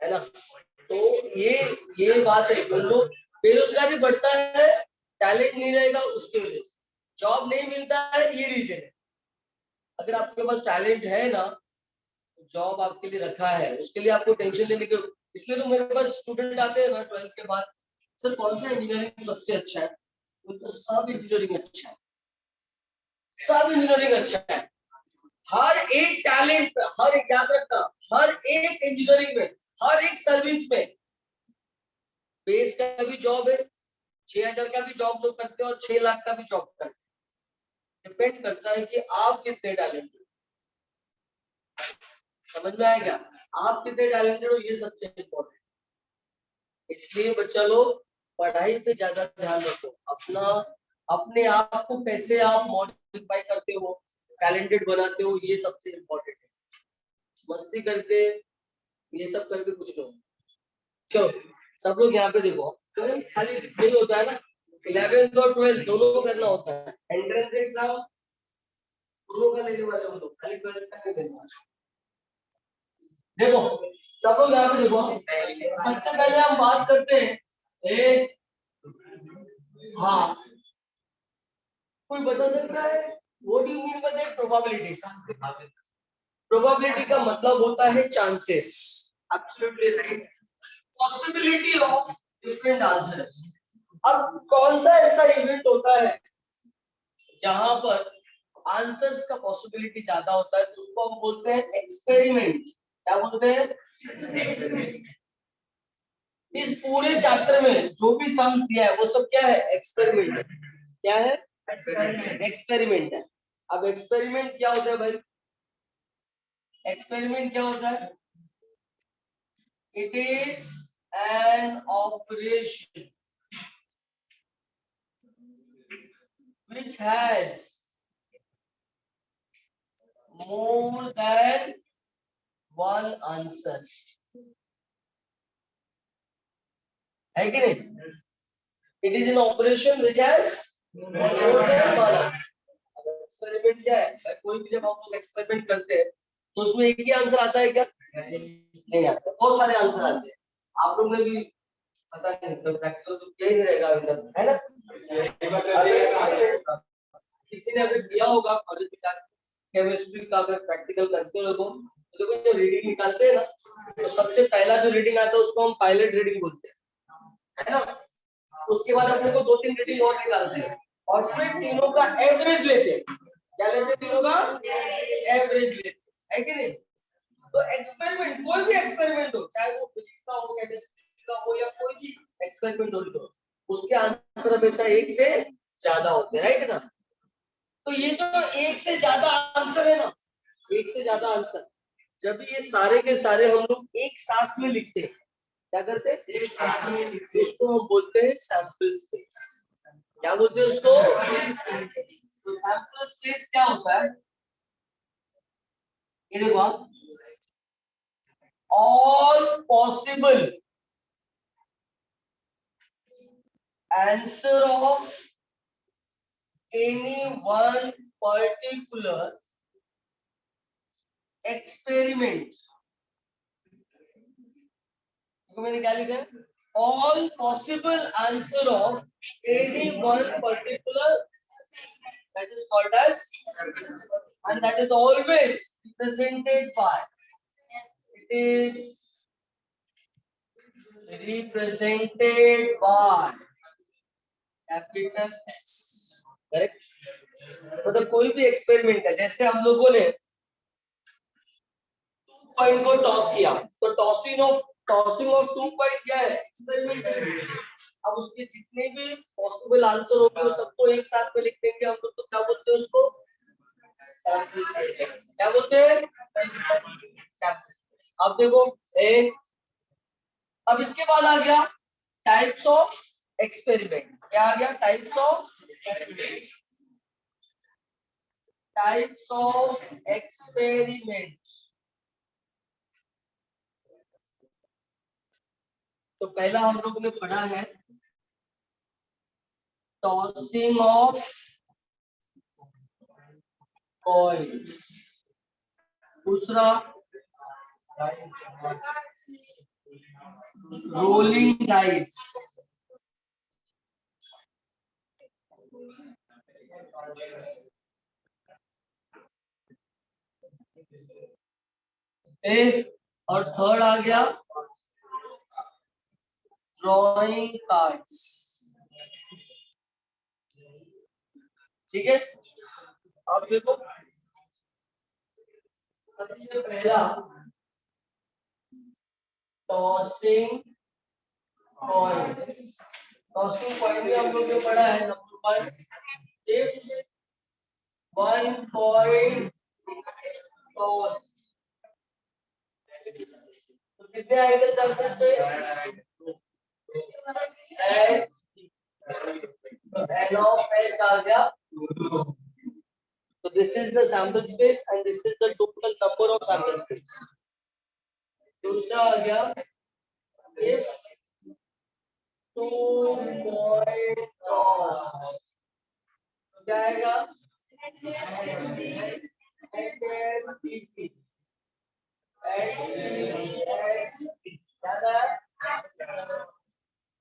है ना। तो ये बात है, लोग बेरोजगारी बढ़ता है, टैलेंट नहीं रहेगा उसकी वजह से, जॉब नहीं मिलता है, ये रीजन है। अगर आपके पास टैलेंट है ना, जॉब आपके लिए रखा है, उसके लिए आपको टेंशन लेने की, इसलिए तो मेरे पास स्टूडेंट आते हैं ना 12th के बाद, सर कौन सा इंजीनियरिंग सबसे अच्छा है? तो सब इंजीनियरिंग अच्छा है, सब इंजीनियरिंग अच्छा है। हर एक टैलेंट पे, हर एक, याद रखना, हर एक इंजीनियरिंग में, हर एक सर्विस में बेस का भी जॉब है, 6,000 का भी जॉब लोग करते हैं और 6 लाख का भी जॉब करते हैं। डिपेंड करता है कि आप कितने टैलेंटेड, समझ में आएगा? आप कितने टैलेंटेड हो, ये सबसे इम्पोर्टेंट। इसलिए बच्चा लोग पढ़ाई पे ज्यादा ध्यान रखो, अपने आप को कैसे आप मॉडिफाई करते हो, टैलेंटेड बनाते हो, ये सबसे इम्पोर्टेंट है। मस्ती करके, ये सब करके कुछ नहीं। चलो सब लोग यहाँ पे देखो, तो खाली यही होता है ना, 11th और 12th दोनों को करना होता है, एंट्रेंस एग्जाम दोनों का लेने वाले हम लोग, खाली 12th का नहीं देना। देखो सब लोग यहाँ पे देखो, सबसे पहले हम बात करते हैं एक, हाँ कोई बता सकता है what do you mean by that? Probability. Probability का मतलब होता है chances, absolutely right, possibility of different answers. अब कौन सा ऐसा इवेंट होता है जहां पर आंसर्स का पॉसिबिलिटी ज्यादा होता है, तो उसको हम बोलते हैं एक्सपेरिमेंट। क्या बोलते हैं? इस पूरे चैप्टर में जो भी सम्स दिया है वो सब क्या है? एक्सपेरिमेंट है। क्या है? एक्सपेरिमेंट है। अब एक्सपेरिमेंट क्या होता है भाई? एक्सपेरिमेंट क्या होता है? It is an operation which has more than one answer, है कि नहीं? It is an operation which has more than one answer. Experiment क्या है भाई? कोई भी जब हम लोग एक्सपेरिमेंट करते हैं तो उसमें एक ही आंसर आता है क्या? नहीं आता, बहुत सारे आंसर आते हैं। आप लोग ने भी पता नहीं, तो प्रैक्टिकल तो क्या ही रहेगा अभी तक, है ना? किसी ने अगर दिया होगा कॉलेज में जाकर केमिस्ट्री का अगर प्रैक्टिकल करते हो लोगों तो देखो जो रीडिंग निकालते हैं ना तो सबसे पहला जो रीडिंग आता है उसको हम पायलट रीडिंग बोलते हैं, है ना। उसके बाद अपने को 2-3 रीडिंग और निकालते हैं और फिर तीनों का एवरेज लेते हैं। क्या लेते हैं? तीनों का एवरेज लेते हैं, है कि नहीं। तो एक्सपेरिमेंट, कोई भी एक्सपेरिमेंट हो, चाहे वो फिजिक्स का हो, केमिस्ट्री का हो या कोई भी एक्सपेरिमेंट हो, उसके आंसर हमेशा एक से ज्यादा होते हैं, राइट ना। तो ये जो एक से ज्यादा आंसर है ना, एक से ज्यादा आंसर, जब ये सारे के सारे हम लोग एक साथ में लिखते हैं, क्या करते हैं? एक साथ में लिखते हैं। उसको हम बोलते हैं सैंपल स्पेस। क्या बोलते हैं उसको? तो सैंपल स्पेस क्या होता है? ये देखो आप, all possible answer of any one particular experiment. देखो मैंने क्या लिखा है? All possible answer of any one particular, that is called as, and that is always represented by, it is represented by capital S. Correct. मतलब कोई भी एक्सपेरिमेंट है, जैसे हम लोगों ने 2 पॉइंट को टॉस किया तो टॉसिंग ऑफ 2 पॉइंट क्या है? एक्सपेरिमेंट। अब उसके जितने भी पॉसिबल आंसर होंगे वो सबको एक साथ में लिख देंगे हम लोग, तो क्या बोलते हैं उसको? क्या बोलते हैं? अब देखो ए, अब इसके बाद आ गया टाइप्स ऑफ एक्सपेरिमेंट। क्या आ गया? Types of experiment. तो पहला हम लोगों ने पढ़ा है टॉसिंग ऑफ कॉइन्स, दूसरा रोलिंग डाइस, और थर्ड आ गया ड्रॉइंग कार्ड्स। ठीक है। अब देखो सबसे पहला टॉसिंग कॉइन्स। टॉसिंग कॉइन में हम लोग ने पढ़ा है नंबर 1, इफ 1 कॉइन टॉस, तो कितने आएंगे सैंपल स्पेस? एच, तो एन ऑफ एस आ गया। So this is the sample space and this is the total number of sample space. दूसरा आ गया if 2 point toss, क्या आएगा?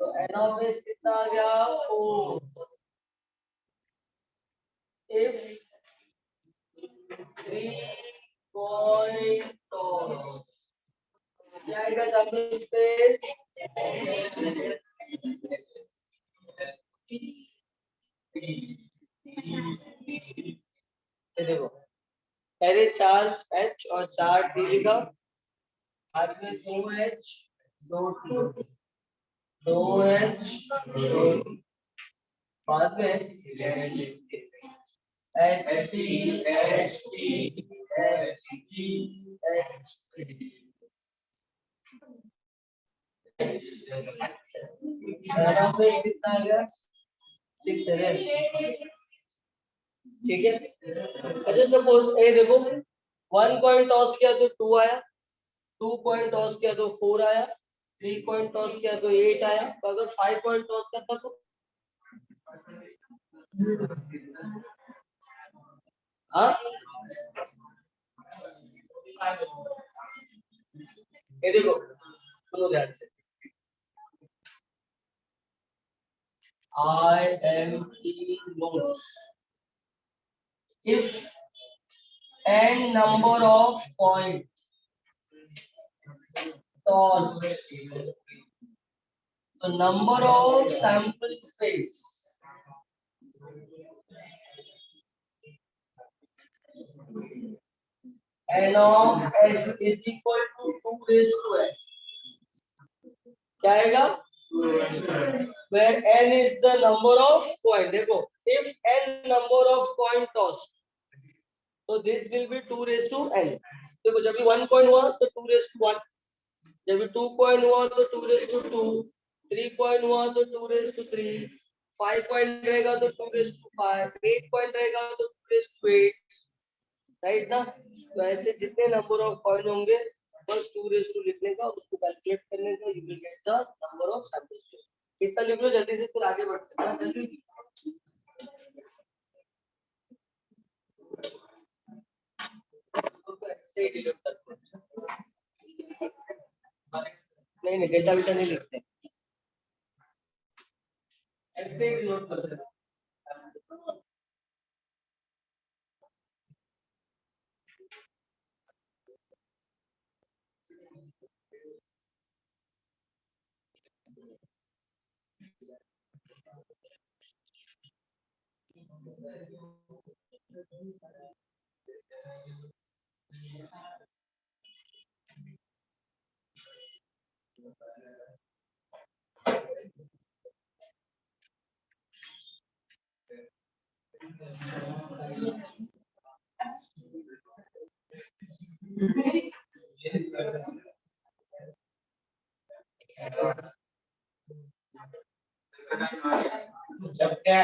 तो n of s कितना आ गया? 4। if 3 point toss, क्या आएगा सैंपल स्पेस? ये देखो पहले 4 H और 4 D लिखा, बाद में 2 H 2 T, 2 H 2 T, बाद में H T H T H T H T। कितना आ गया? 6 7। ठीक है। अच्छा सपोज ए देखो 1 कॉइन टॉस किया तो 2 आया, 2 कॉइन टॉस किया तो 4 आया, 3 कॉइन टॉस किया तो 8 आया, तो अगर 5 कॉइन टॉस करता तो हाँ ये देखो सुनो ध्यान से, I am taking notes। if n number of points tossed, the number of sample space n of s is equal to 2 raised to n. क्या आएगा? Where n is the number of coin. देखो, if n number of coin tossed, so this will be 2 raised to n. देखो जब भी 1 coin हुआ तो 2 raised to 1, जब भी 2 coin हुआ तो 2 raised to 2, 3 coin हुआ तो 2 raised to 3, 5 coin रहेगा तो 2 raised to 5, 8 coin रहेगा तो 2 raised to 8, राइट ना? तो ऐसे जितने नंबर ऑफ कॉइन होंगे बस 2 raised to लिखने का, उसको कैलकुलेट करने का, you will get the number of samples. कितना लिख लो जल्दी से, फिर आगे बढ़ते हैं जल्दी। तो ऐसे ही डिलीट करते हैं, नहीं डेटा बेटा नहीं लिखते, ऐसे ही नोट करते हैं। जब क्या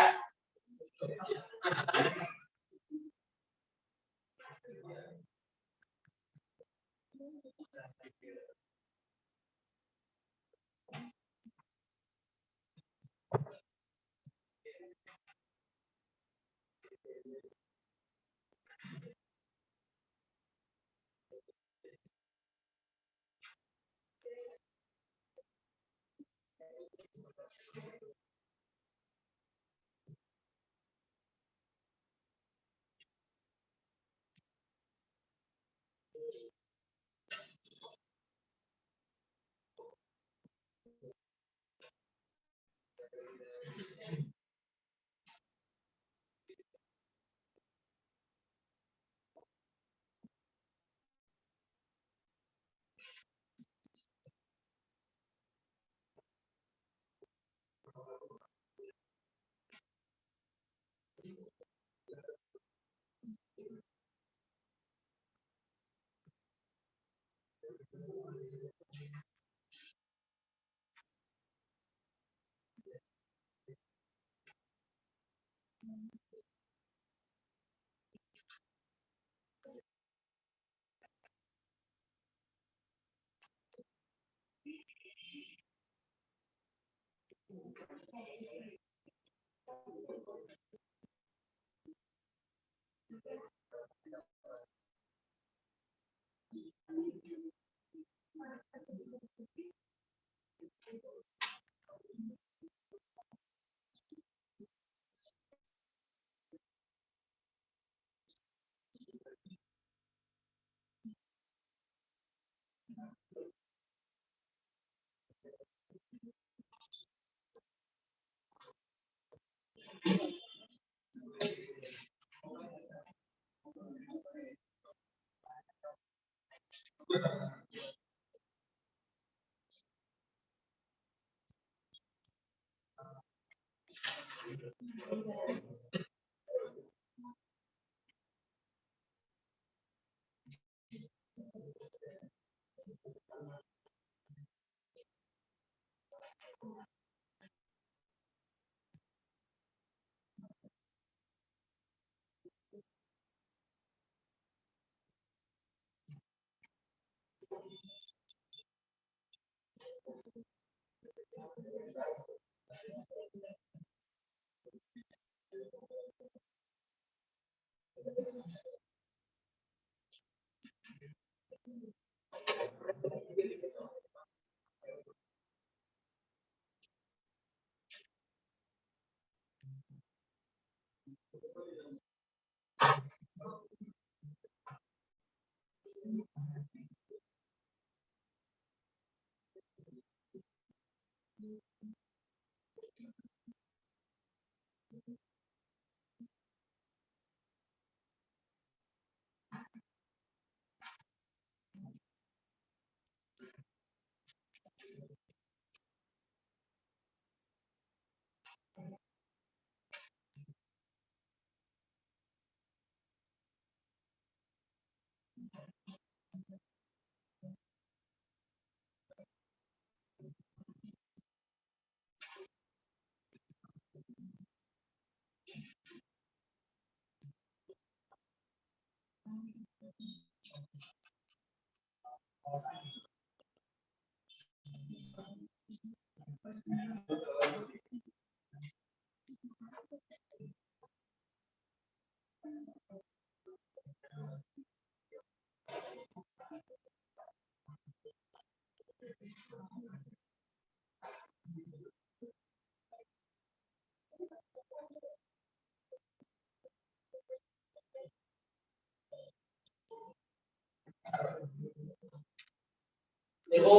देखो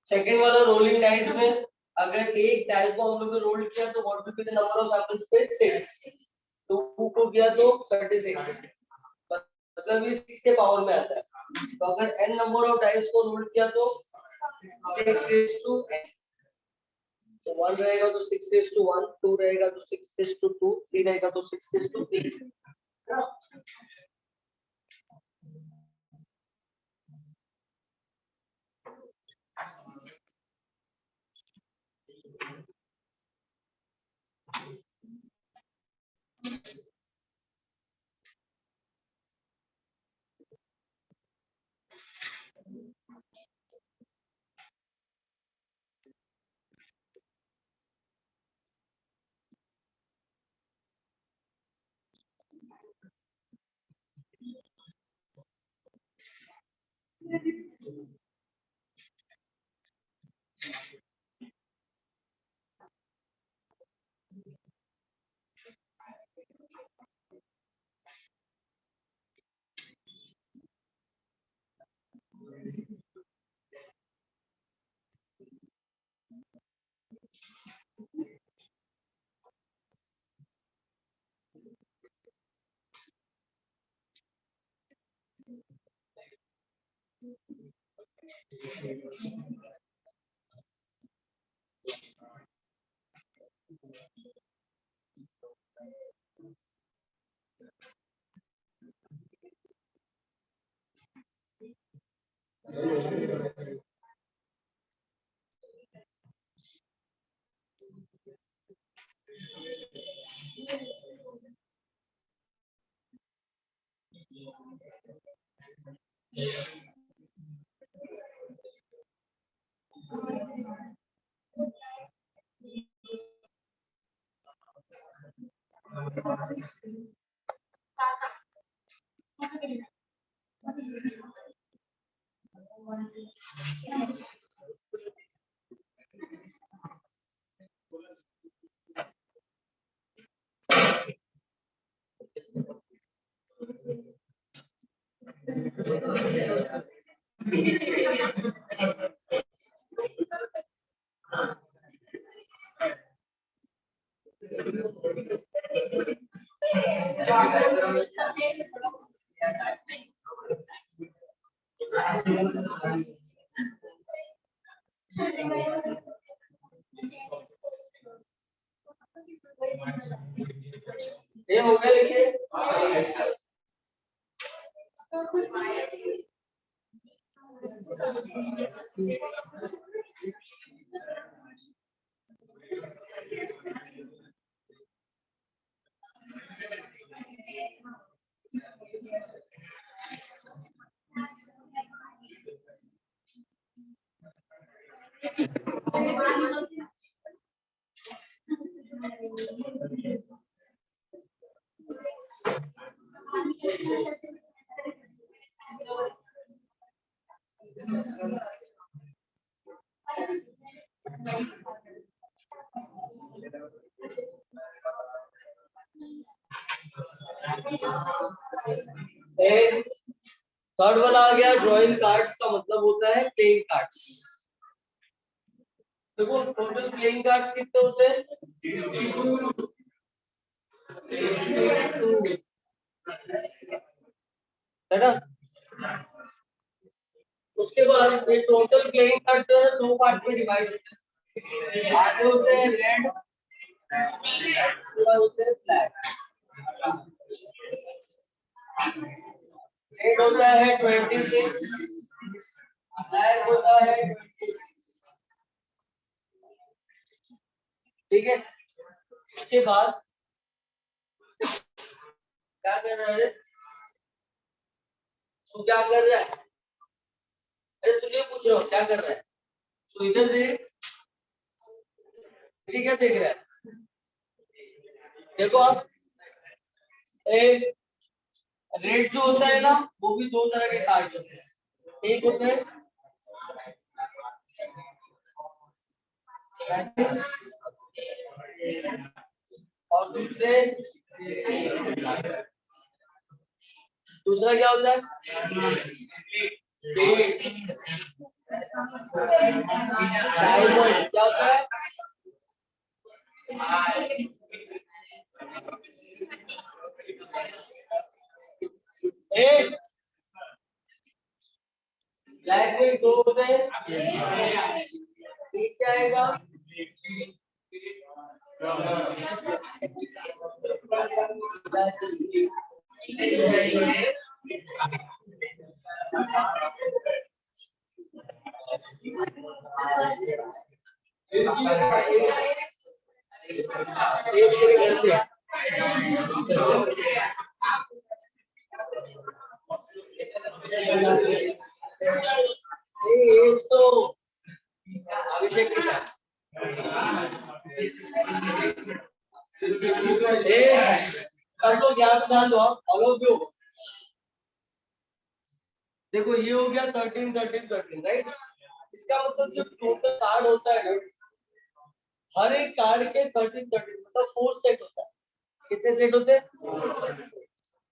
सेकंड वाला रोलिंग डाइस में अगर एक डाई को हम लोग ने रोल किया तो what will be the number of samples पे 6, टू को किया तो 36, मतलब ये 6 के पावर में आता है। तो अगर n नंबर ऑफ डाइस को रोल किया तो 6 रेज़ टू n, तो 1 रहेगा तो 6 रेज़ टू 1, 2 रहेगा तो 6 रेज़ टू 2, 3 रहेगा तो 6 रेज़ टू 3। ये हो गया लिखिए। थर्ड वाला आ गया ड्राइंग कार्ड्स का मतलब होता है प्लेइंग कार्ड्स। देखो टोटल प्लेइंग कार्ड्स कितने होते हैं? है ना? उसके बाद ये टोटल प्लेइंग कार्ड जो है दो पार्ट में डिवाइड होते हैं। आधे होते हैं रेड, होते हैं ब्लैक। रेड होता है 26, ब्लैक होता है 26। ठीक है, इसके बाद क्या कर रहा है? तू क्या कर रहा है? अरे तुझे पूछ रहा हूँ क्या कर रहा है? तू इधर देख, क्या देख रहा है? देखो आप, एक रेड जो होता है ना, वो भी दो तरह के कार्ड होते हैं। एक होते हैं और दूसरा क्या होता है? डायमंड क्या होता है? एक ब्लैक में दो होते हैं, एक क्या आएगा? तो अभिषेक के साथ सब लोग ध्यान दो, ऑल ऑफ यू। देखो ये हो गया 13 13 13, राइट? इसका मतलब जो टोटल कार्ड होता है ना, हर एक कार्ड के 13 13 मतलब 4 सेट होता है। कितने सेट होते हैं?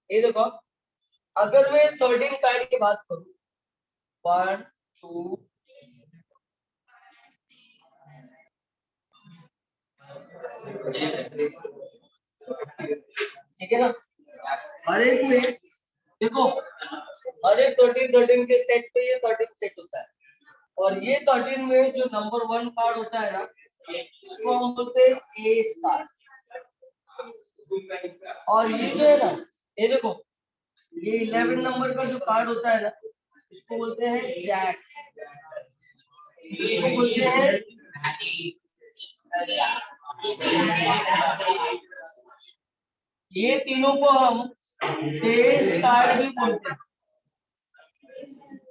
ये देखो, अगर मैं 13 कार्ड की बात करूं, 1 2 ठीक है ना? हर एक में देखो, हर एक 13 13 के सेट पे ये 13 सेट होता है। और ये 13 में जो नंबर 1 कार्ड होता है ना, इसको हम बोलते हैं एस कार्ड। और ये जो है ना, ये देखो, ये 11 नंबर का जो कार्ड होता है ना, इसको बोलते हैं जैक, इसको बोलते हैं ये तीनों को हम फेस कार्ड भी बोलते हैं।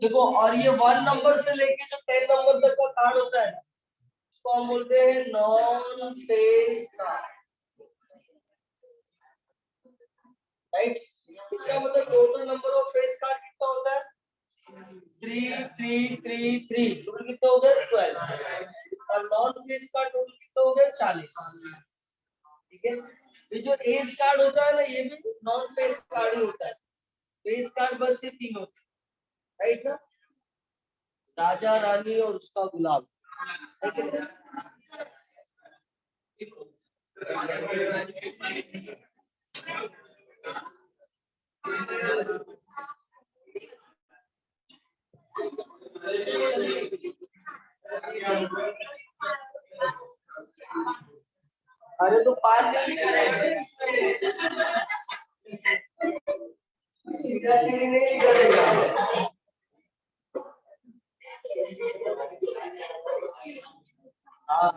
देखो, और ये 1 नंबर से लेके जो 10 नंबर तक का कार्ड होता है, इसको हम बोलते हैं नॉन फेस कार्ड, राइट? इसका मतलब total number of face card कितना होता है? 3 3 3 3, टोटल कितना हो गया? 12। और नॉन फेस कार्ड टोटल कितना हो गया? 40। ठीक है, ये जो एस कार्ड होता है ना, ये भी नॉन फेस कार्ड ही होता है। फेस कार्ड बस ये तीन होते हैं, राइट ना? राजा रानी और उसका गुलाब, ठीक है? अरे तो 5 जल्दी करेंगे, सीधा नहीं करेगा। हाँ,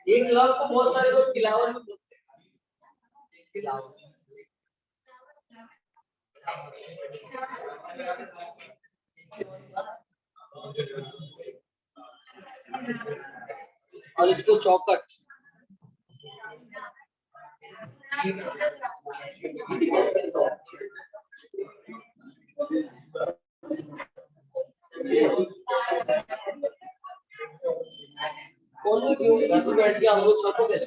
एक लाख को बहुत सारे लोग खिलावन में बोलते हैं, खिलावन। और इसको चौकट, कौन भी क्यों घर पे बैठ के हम लोग सबको देते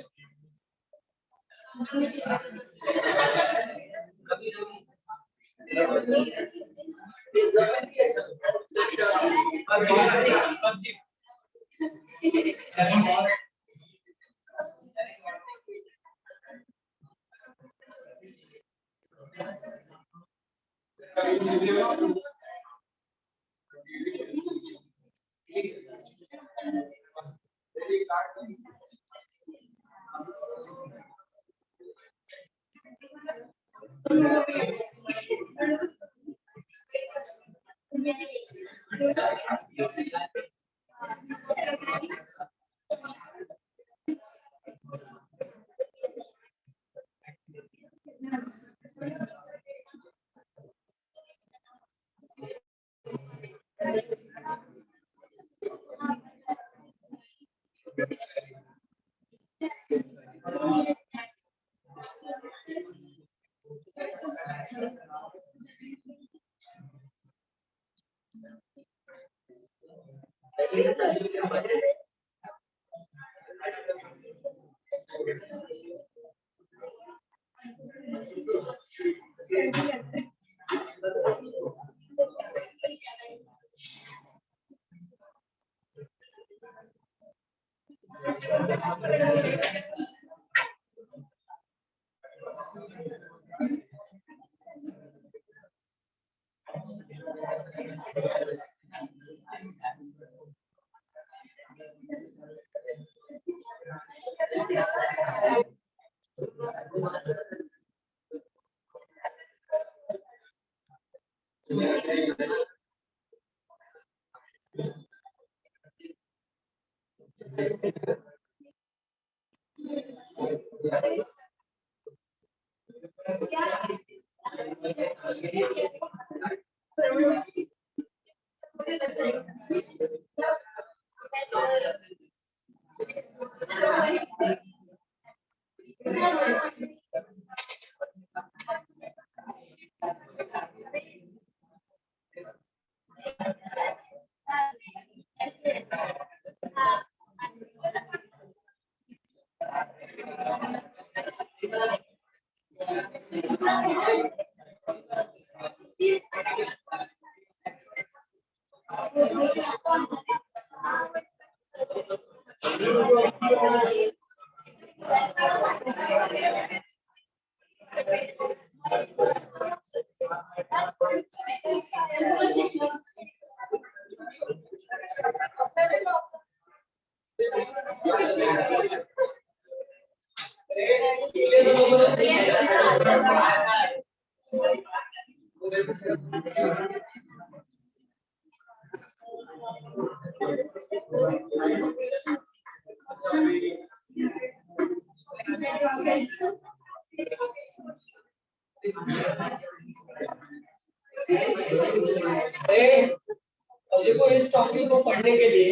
और देखो इस टॉपिक को पढ़ने के लिए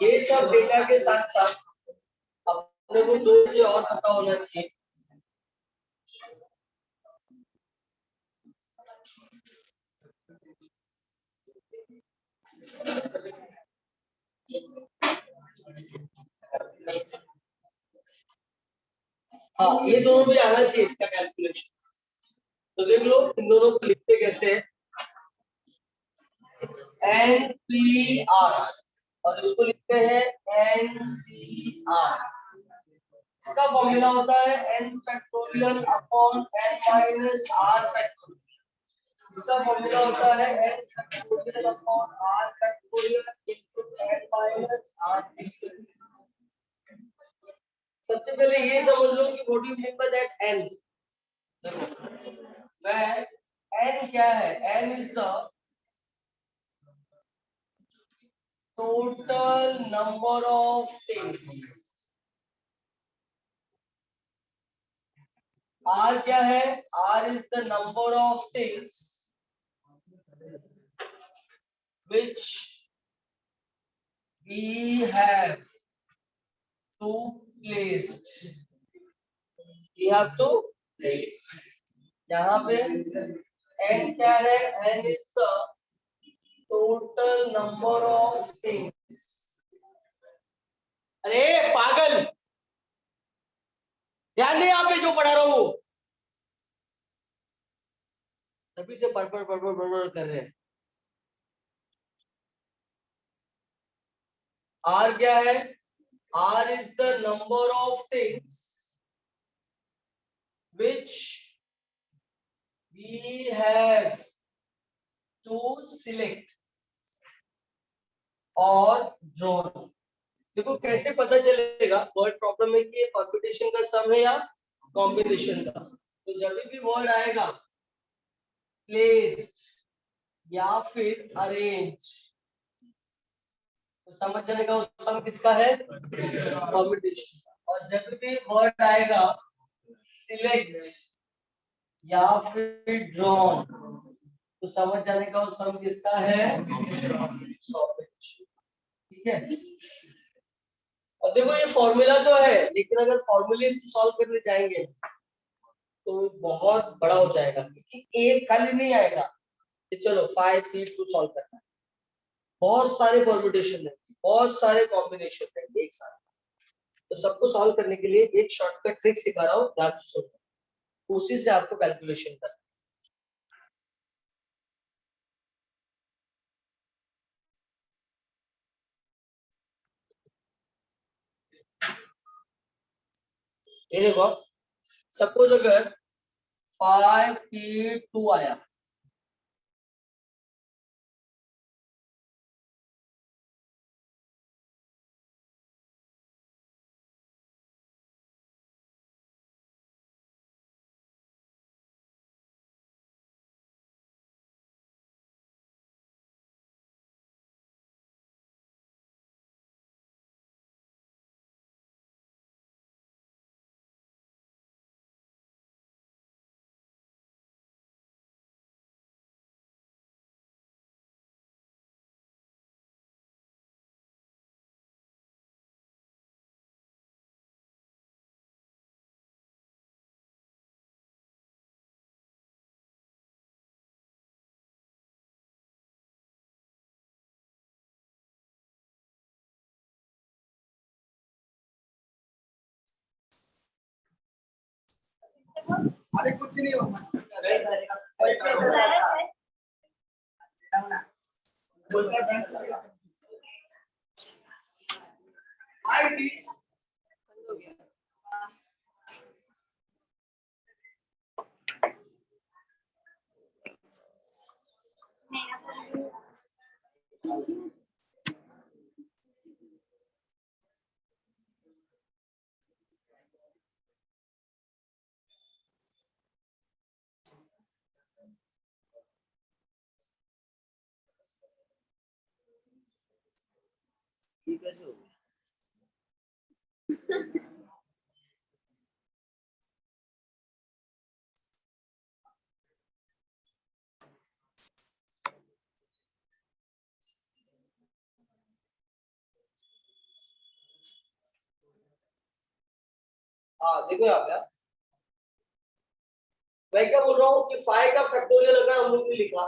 ये सब डेटा के साथ साथ अपने को दो चीजें और पता होना चाहिए। हाँ, ये दोनों भी आना चाहिए इसका कैलकुलेशन। तो देख लो इन दोनों को लिखते कैसे है, NPR और इसको लिखते हैं NCR। इसका फॉर्मूला होता है n factorial upon n minus r factorial. इसका फॉर्मूला होता है n factorial upon r factorial into n minus r factorial. सबसे पहले ये समझ लो कि what you mean by that n। वह n क्या है? n is the total number of things. r क्या है? r is the number of things which we have to place। we have to place। यहाँ पे n क्या है? n is the total number of things। अरे पागल, ध्यान दे यहाँ पे जो पढ़ा रहा हूँ, तभी से पढ़ कर रहे हैं। R क्या है? R is the number of things which we have to select और draw। देखो कैसे पता चलेगा वर्ड प्रॉब्लम में कि ये परम्यूटेशन का सम है या कॉम्बिनेशन का। तो जब भी वर्ड आएगा प्लेस्ड या फिर अरेंज, तो समझ जाने का उस सम किसका है, कॉम्बिनेशन का। और जब भी वर्ड आएगा सिलेक्ट या फिर ड्रॉन, तो समझ जाने का उस सम किसका है, ठीक है। और देखो ये फॉर्मूला तो है, लेकिन अगर फॉर्मूले से सॉल्व करने जाएंगे तो बहुत बड़ा हो जाएगा, क्योंकि एक खाली नहीं आएगा कि चलो 5P2 सॉल्व करना है। बहुत सारे परम्यूटेशन है, बहुत सारे कॉम्बिनेशन है एक साथ। तो सबको सॉल्व करने के लिए एक शॉर्टकट ट्रिक सिखा रहा हूँ, ध्यान से सुनो, उसी से आपको कैलकुलेशन करना। ये देखो, सपोज अगर 5P2 आया, अरे कुछ नहीं होगा। बोलता है हाय प्लीज। ठीक है सो हाँ देखो यहाँ पे, मैं क्या बोल रहा हूँ कि 5 का फैक्टोरियल अगर हम लोग ने लिखा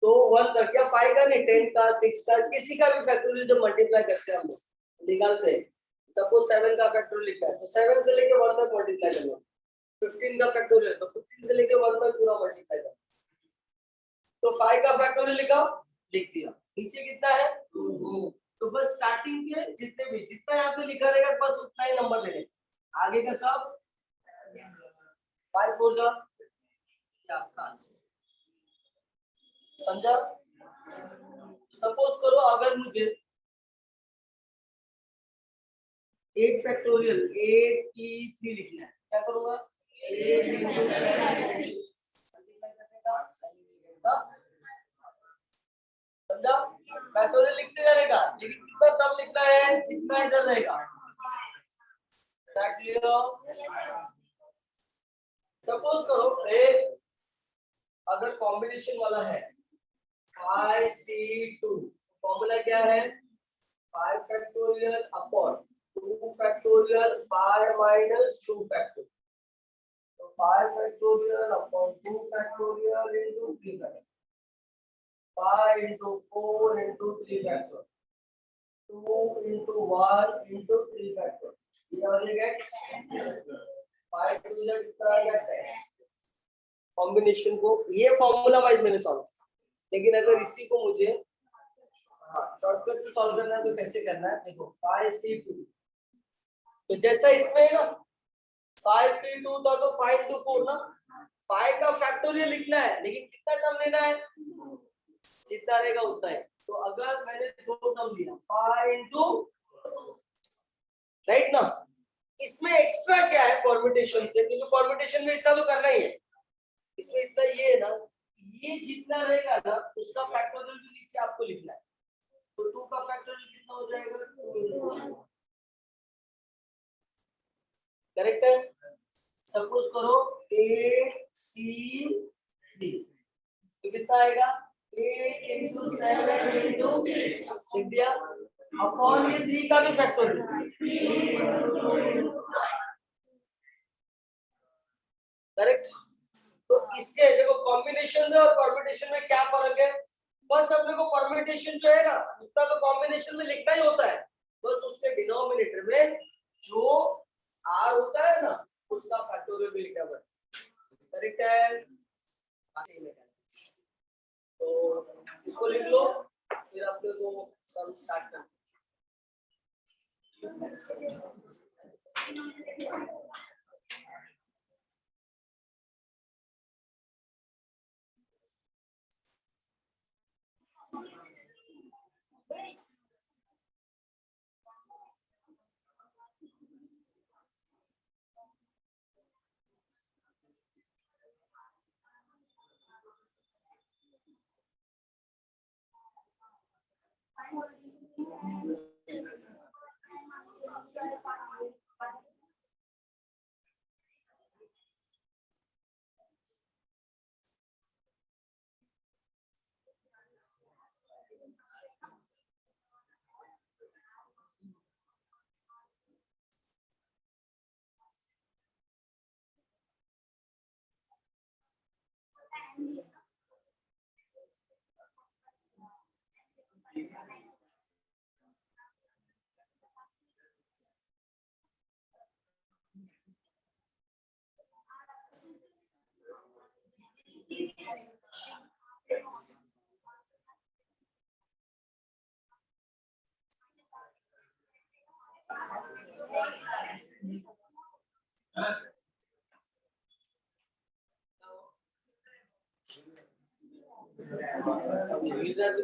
तो 1 तक, या 5 का नहीं 10 का 6 का किसी का भी फैक्टोरियल जब मल्टीप्लाई करते हैं हम लोग निकालते हैं, सपोज 7 का फैक्टोरियल लिखा है तो 7 से लेके 1 तक मल्टीप्लाई करना, 15 का फैक्टोरियल तो 15 से लेके 1 तक पूरा मल्टीप्लाई करना। तो 5 का फैक्टोरियल लिखा, लिख दिया, नीचे कितना है 2, तो बस स्टार्टिंग के जितने भी जितना यहाँ पे लिखा रहेगा बस उतना ही नंबर लेने, आगे का सब 5 4 जा आपका आंसर, समझा। सपोज करो अगर मुझे 8 फैक्टोरियल 8 की 3 लिखना है, क्या करूंगा 8 into 7 समझा, फैक्टोरियल लिखते जाएगा, लेकिन कितना टर्म लिखना है जितना इधर रहेगा। सपोज करो एक अगर कॉम्बिनेशन वाला है 5C2, फॉर्मूला क्या है 5 factorial upon 2 factorial 5 minus 2 factorial, तो 5 factorial upon 2 factorial into 3 factorial, 5 into 4 into 3 factor, 2 into 1 into 3 factor, ये वाले गेट 5 टू जा कितना आ जाता है कॉम्बिनेशन को, ये फॉर्मूला वाइज मैंने सॉल्व, लेकिन अगर इसी को मुझे शॉर्टकट से सॉल्व करना है तो कैसे करना है, देखो 5C2, तो जैसा इसमें है ना 5P2 था तो 5 into 4 ना, 5 का फैक्टोरियल लिखना है लेकिन कितना टर्म लेना है जितना रहेगा उतना है। तो अगर मैंने 2 टर्म लिया 5 into राइट ना, इसमें एक्स्ट्रा क्या है परम्यूटेशन से, क्योंकि परम्यूटेशन में इतना तो करना ही है, इसमें इतना ये है ना, ये जितना रहेगा ना उसका फैक्टोरियल भी नीचे आपको लिखना है, तो 2 का जाएगा, करेक्ट है। सपोज करो 8C3 तो कितना आएगा 8 into 7 into 6 लिख दिया अपॉन ये 3 का भी फैक्टोरियल करेक्ट। तो इसके देखो कॉम्बिनेशन में और परम्यूटेशन में क्या फर्क है, बस अपने को परम्यूटेशन जो है ना उतना तो कॉम्बिनेशन में लिखना ही होता है, बस उसके डिनोमिनेटर में जो आर होता है ना उसका फैक्टोरियल भी लिखना पड़ता है, करेक्ट है। तो इसको लिख लो फिर अपने को सम स्टार्ट करना।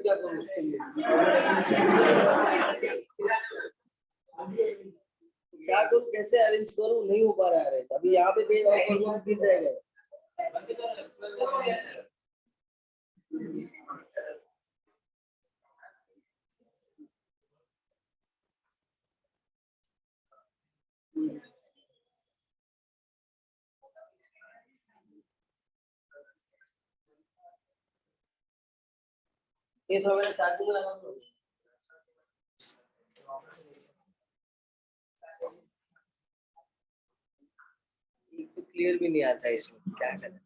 क्या करूं उसके लिए क्या करूं कैसे अरेंज करूं नहीं हो पा रहा है अभी यहाँ पे भी और गिर जाएगा। ये तो मैंने चार्जिंग लगा दो क्लियर भी नहीं आता है इसमें क्या करें।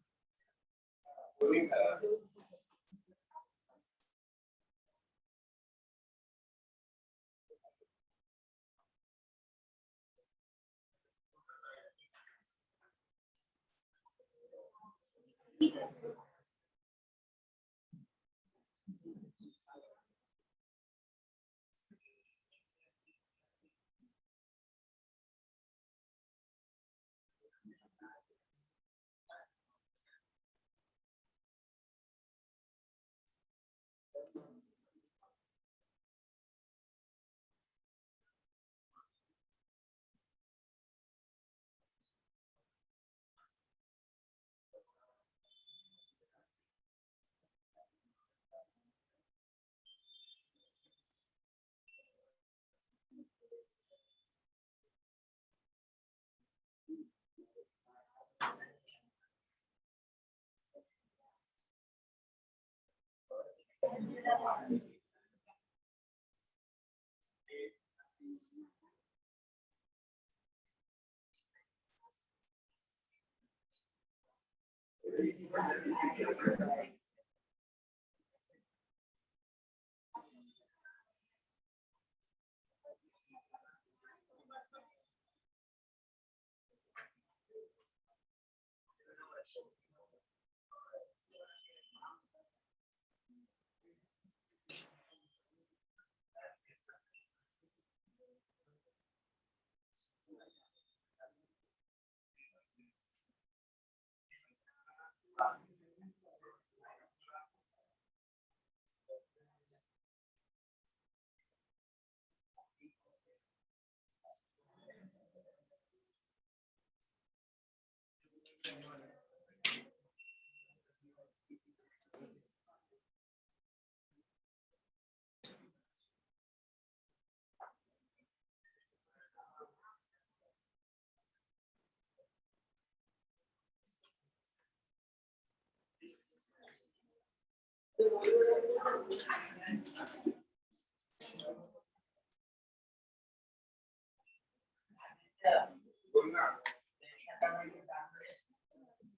बोलना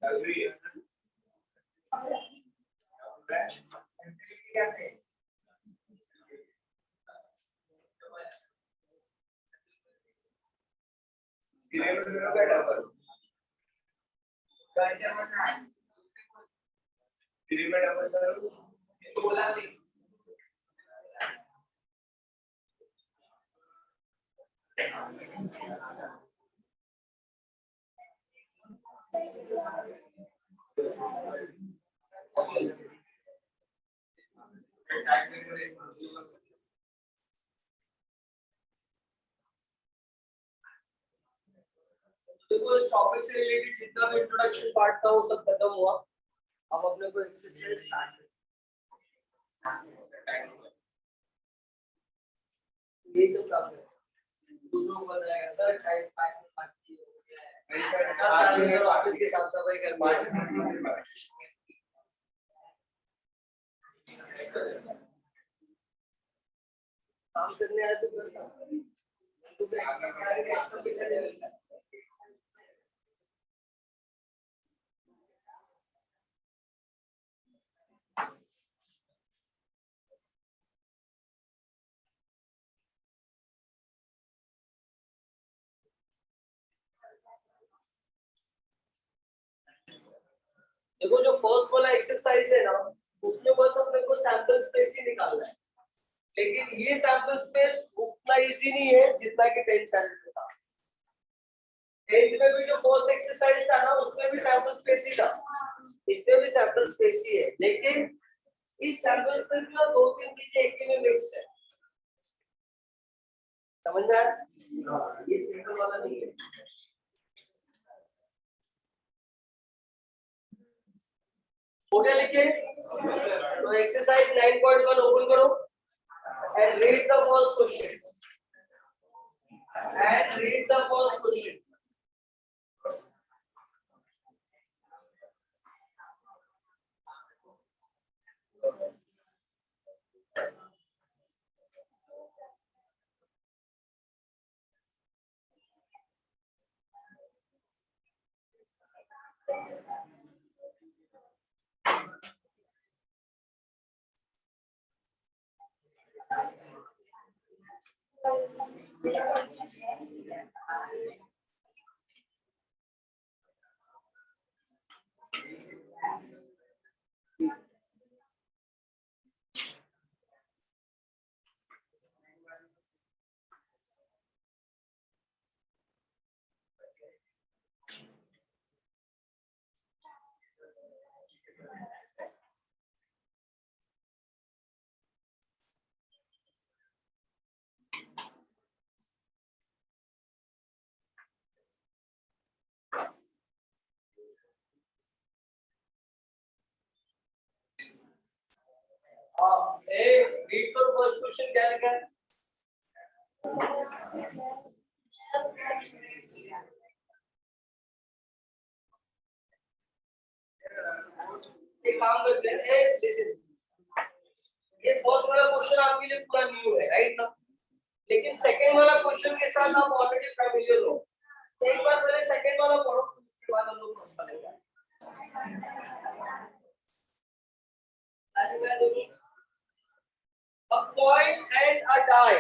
चल रही है देखो इस टॉपिक से रिलेटेड जितना भी इंट्रोडक्शन पार्ट था वो सब खत्म हुआ। अब अपने को एक्सरसाइज स्टार्ट ये सब काम है दूसरों को बताएगा सर टाइम 5 मिनट बाकी हो गया है मेरी साइड साथ में ऑफिस की साफ सफाई करनी है। काम करने आए तो करना तो एक्स्ट्रा कार्य का एक्स्ट्रा पैसा नहीं मिलता। देखो जो फर्स्ट वाला एक्सरसाइज है ना उसमें बस अपने को सैंपल स्पेस ही निकालना है, लेकिन ये सैंपल स्पेस उतना इजी नहीं है जितना कि 10th स्टैंडर्ड में था। 10th में भी जो फर्स्ट एक्सरसाइज था ना उसमें भी सैंपल स्पेस ही था, इसमें भी सैंपल स्पेस ही है, लेकिन इस सैंपल स्पेस में दो तीन चीजें एक में मिक्स है। समझ में आया? ये सिंपल वाला नहीं है। हो गया लिखे? तो एक्सरसाइज 9.1 ओपन करो and read the first question. And read the first question. read the first question क्या लिखा है? एक काम करते हैं, listen. ये फर्स्ट वाला क्वेश्चन आपके लिए पूरा न्यू है, राइट ना? लेकिन सेकंड वाला क्वेश्चन के साथ आप ऑलरेडी फैमिलियर हो, तो एक बार पहले सेकंड वाला पढ़ो, उसके बाद हम लोग फर्स्ट पढ़ेंगे। A coin and a die.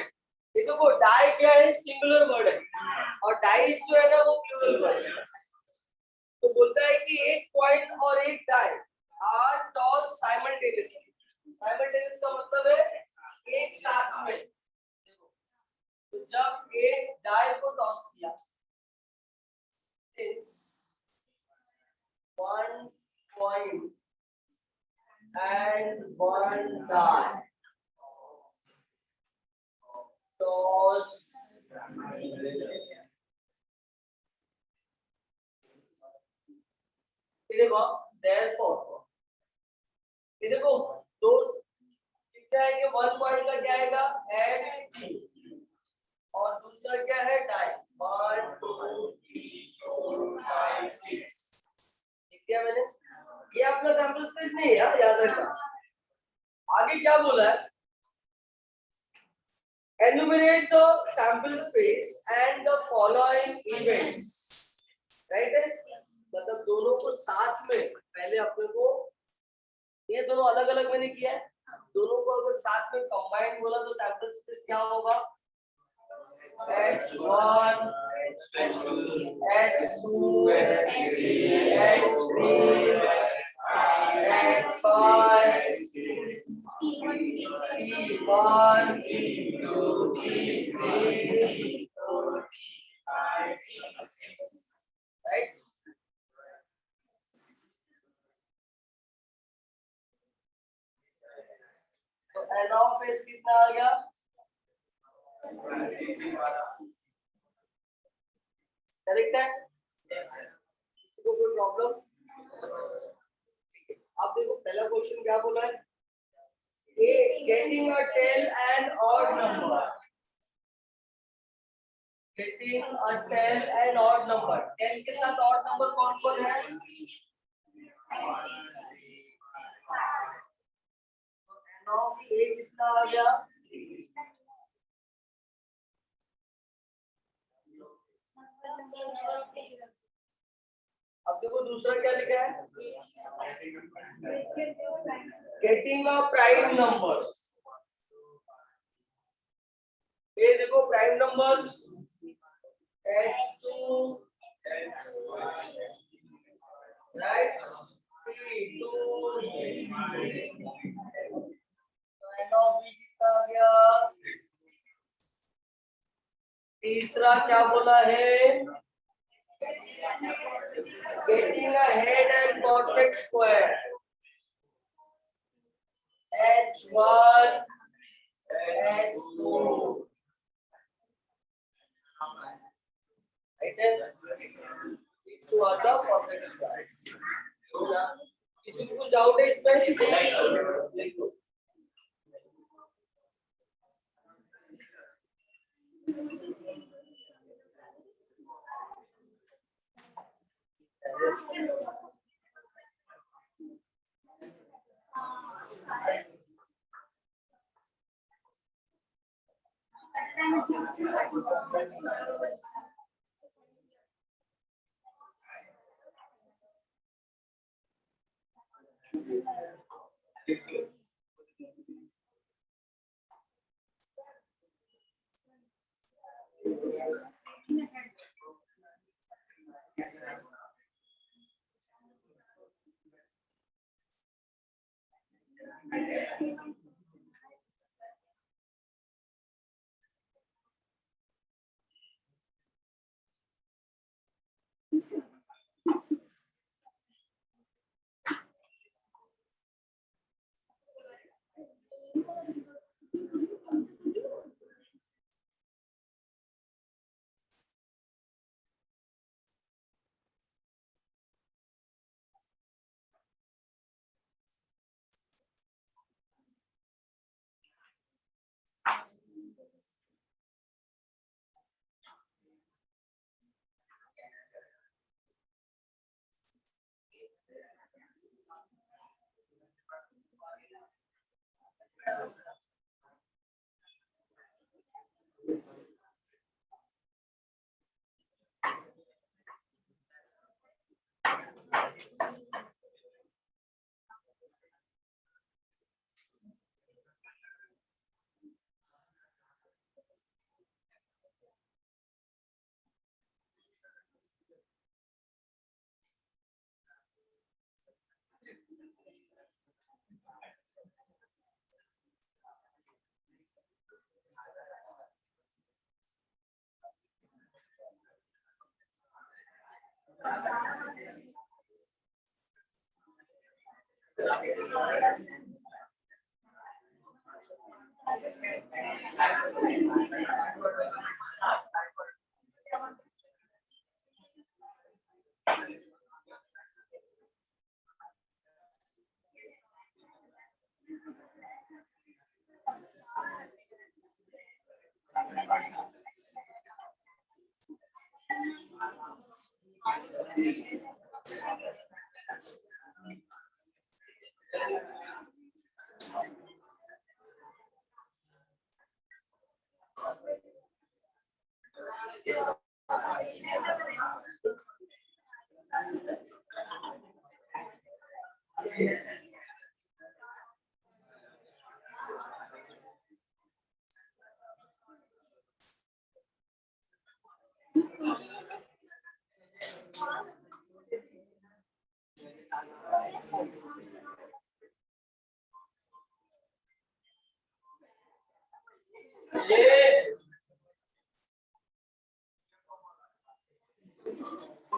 ये देखो die क्या है? सिंगुलर वर्ड है, और dice जो है ना वो प्लूरल वर्ड है। तो बोलता है कि एक कॉइन और एक die are tossed simultaneously. Simultaneous का मतलब है एक साथ में। तो जब एक die को टॉस किया, since one coin and one die toss therefore ये देखो दो कितना है कि 1 पॉइंट का क्या आएगा xt और दूसरा क्या है डाई 1 2 3 4 5 6 ठीक है। मैंने ये अपना सैंपल स्पेस नहीं है यार, याद रखना आगे क्या बोला है? Enumerate the sample space and the following events. Right है? मतलब दोनों को साथ में पहले अपने को ये दोनों अलग अलग मैंने किया है, दोनों को अगर साथ में कंबाइन बोला तो सैंपल स्पेस क्या होगा? H1, H2, H3, H5, C1, C3, right? तो n of s कितना आ गया? करेक्ट है? किसी को कोई प्रॉब्लम? अब देखो पहला क्वेश्चन क्या बोला है? A getting a tail and odd number. Getting a tail and odd number. 10 के साथ odd number कौन कौन है? n of a कितना आ गया? अब देखो दूसरा क्या लिखा है? Getting a prime number. ये देखो prime number H2, right? P2, n of b कितना आ गया? तीसरा क्या बोला है? Getting a head and perfect square. H1, H2. Right there. These two are the perfect square. किसी को कुछ डाउट है इसमें?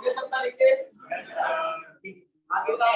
ये सबका लिख के आगे का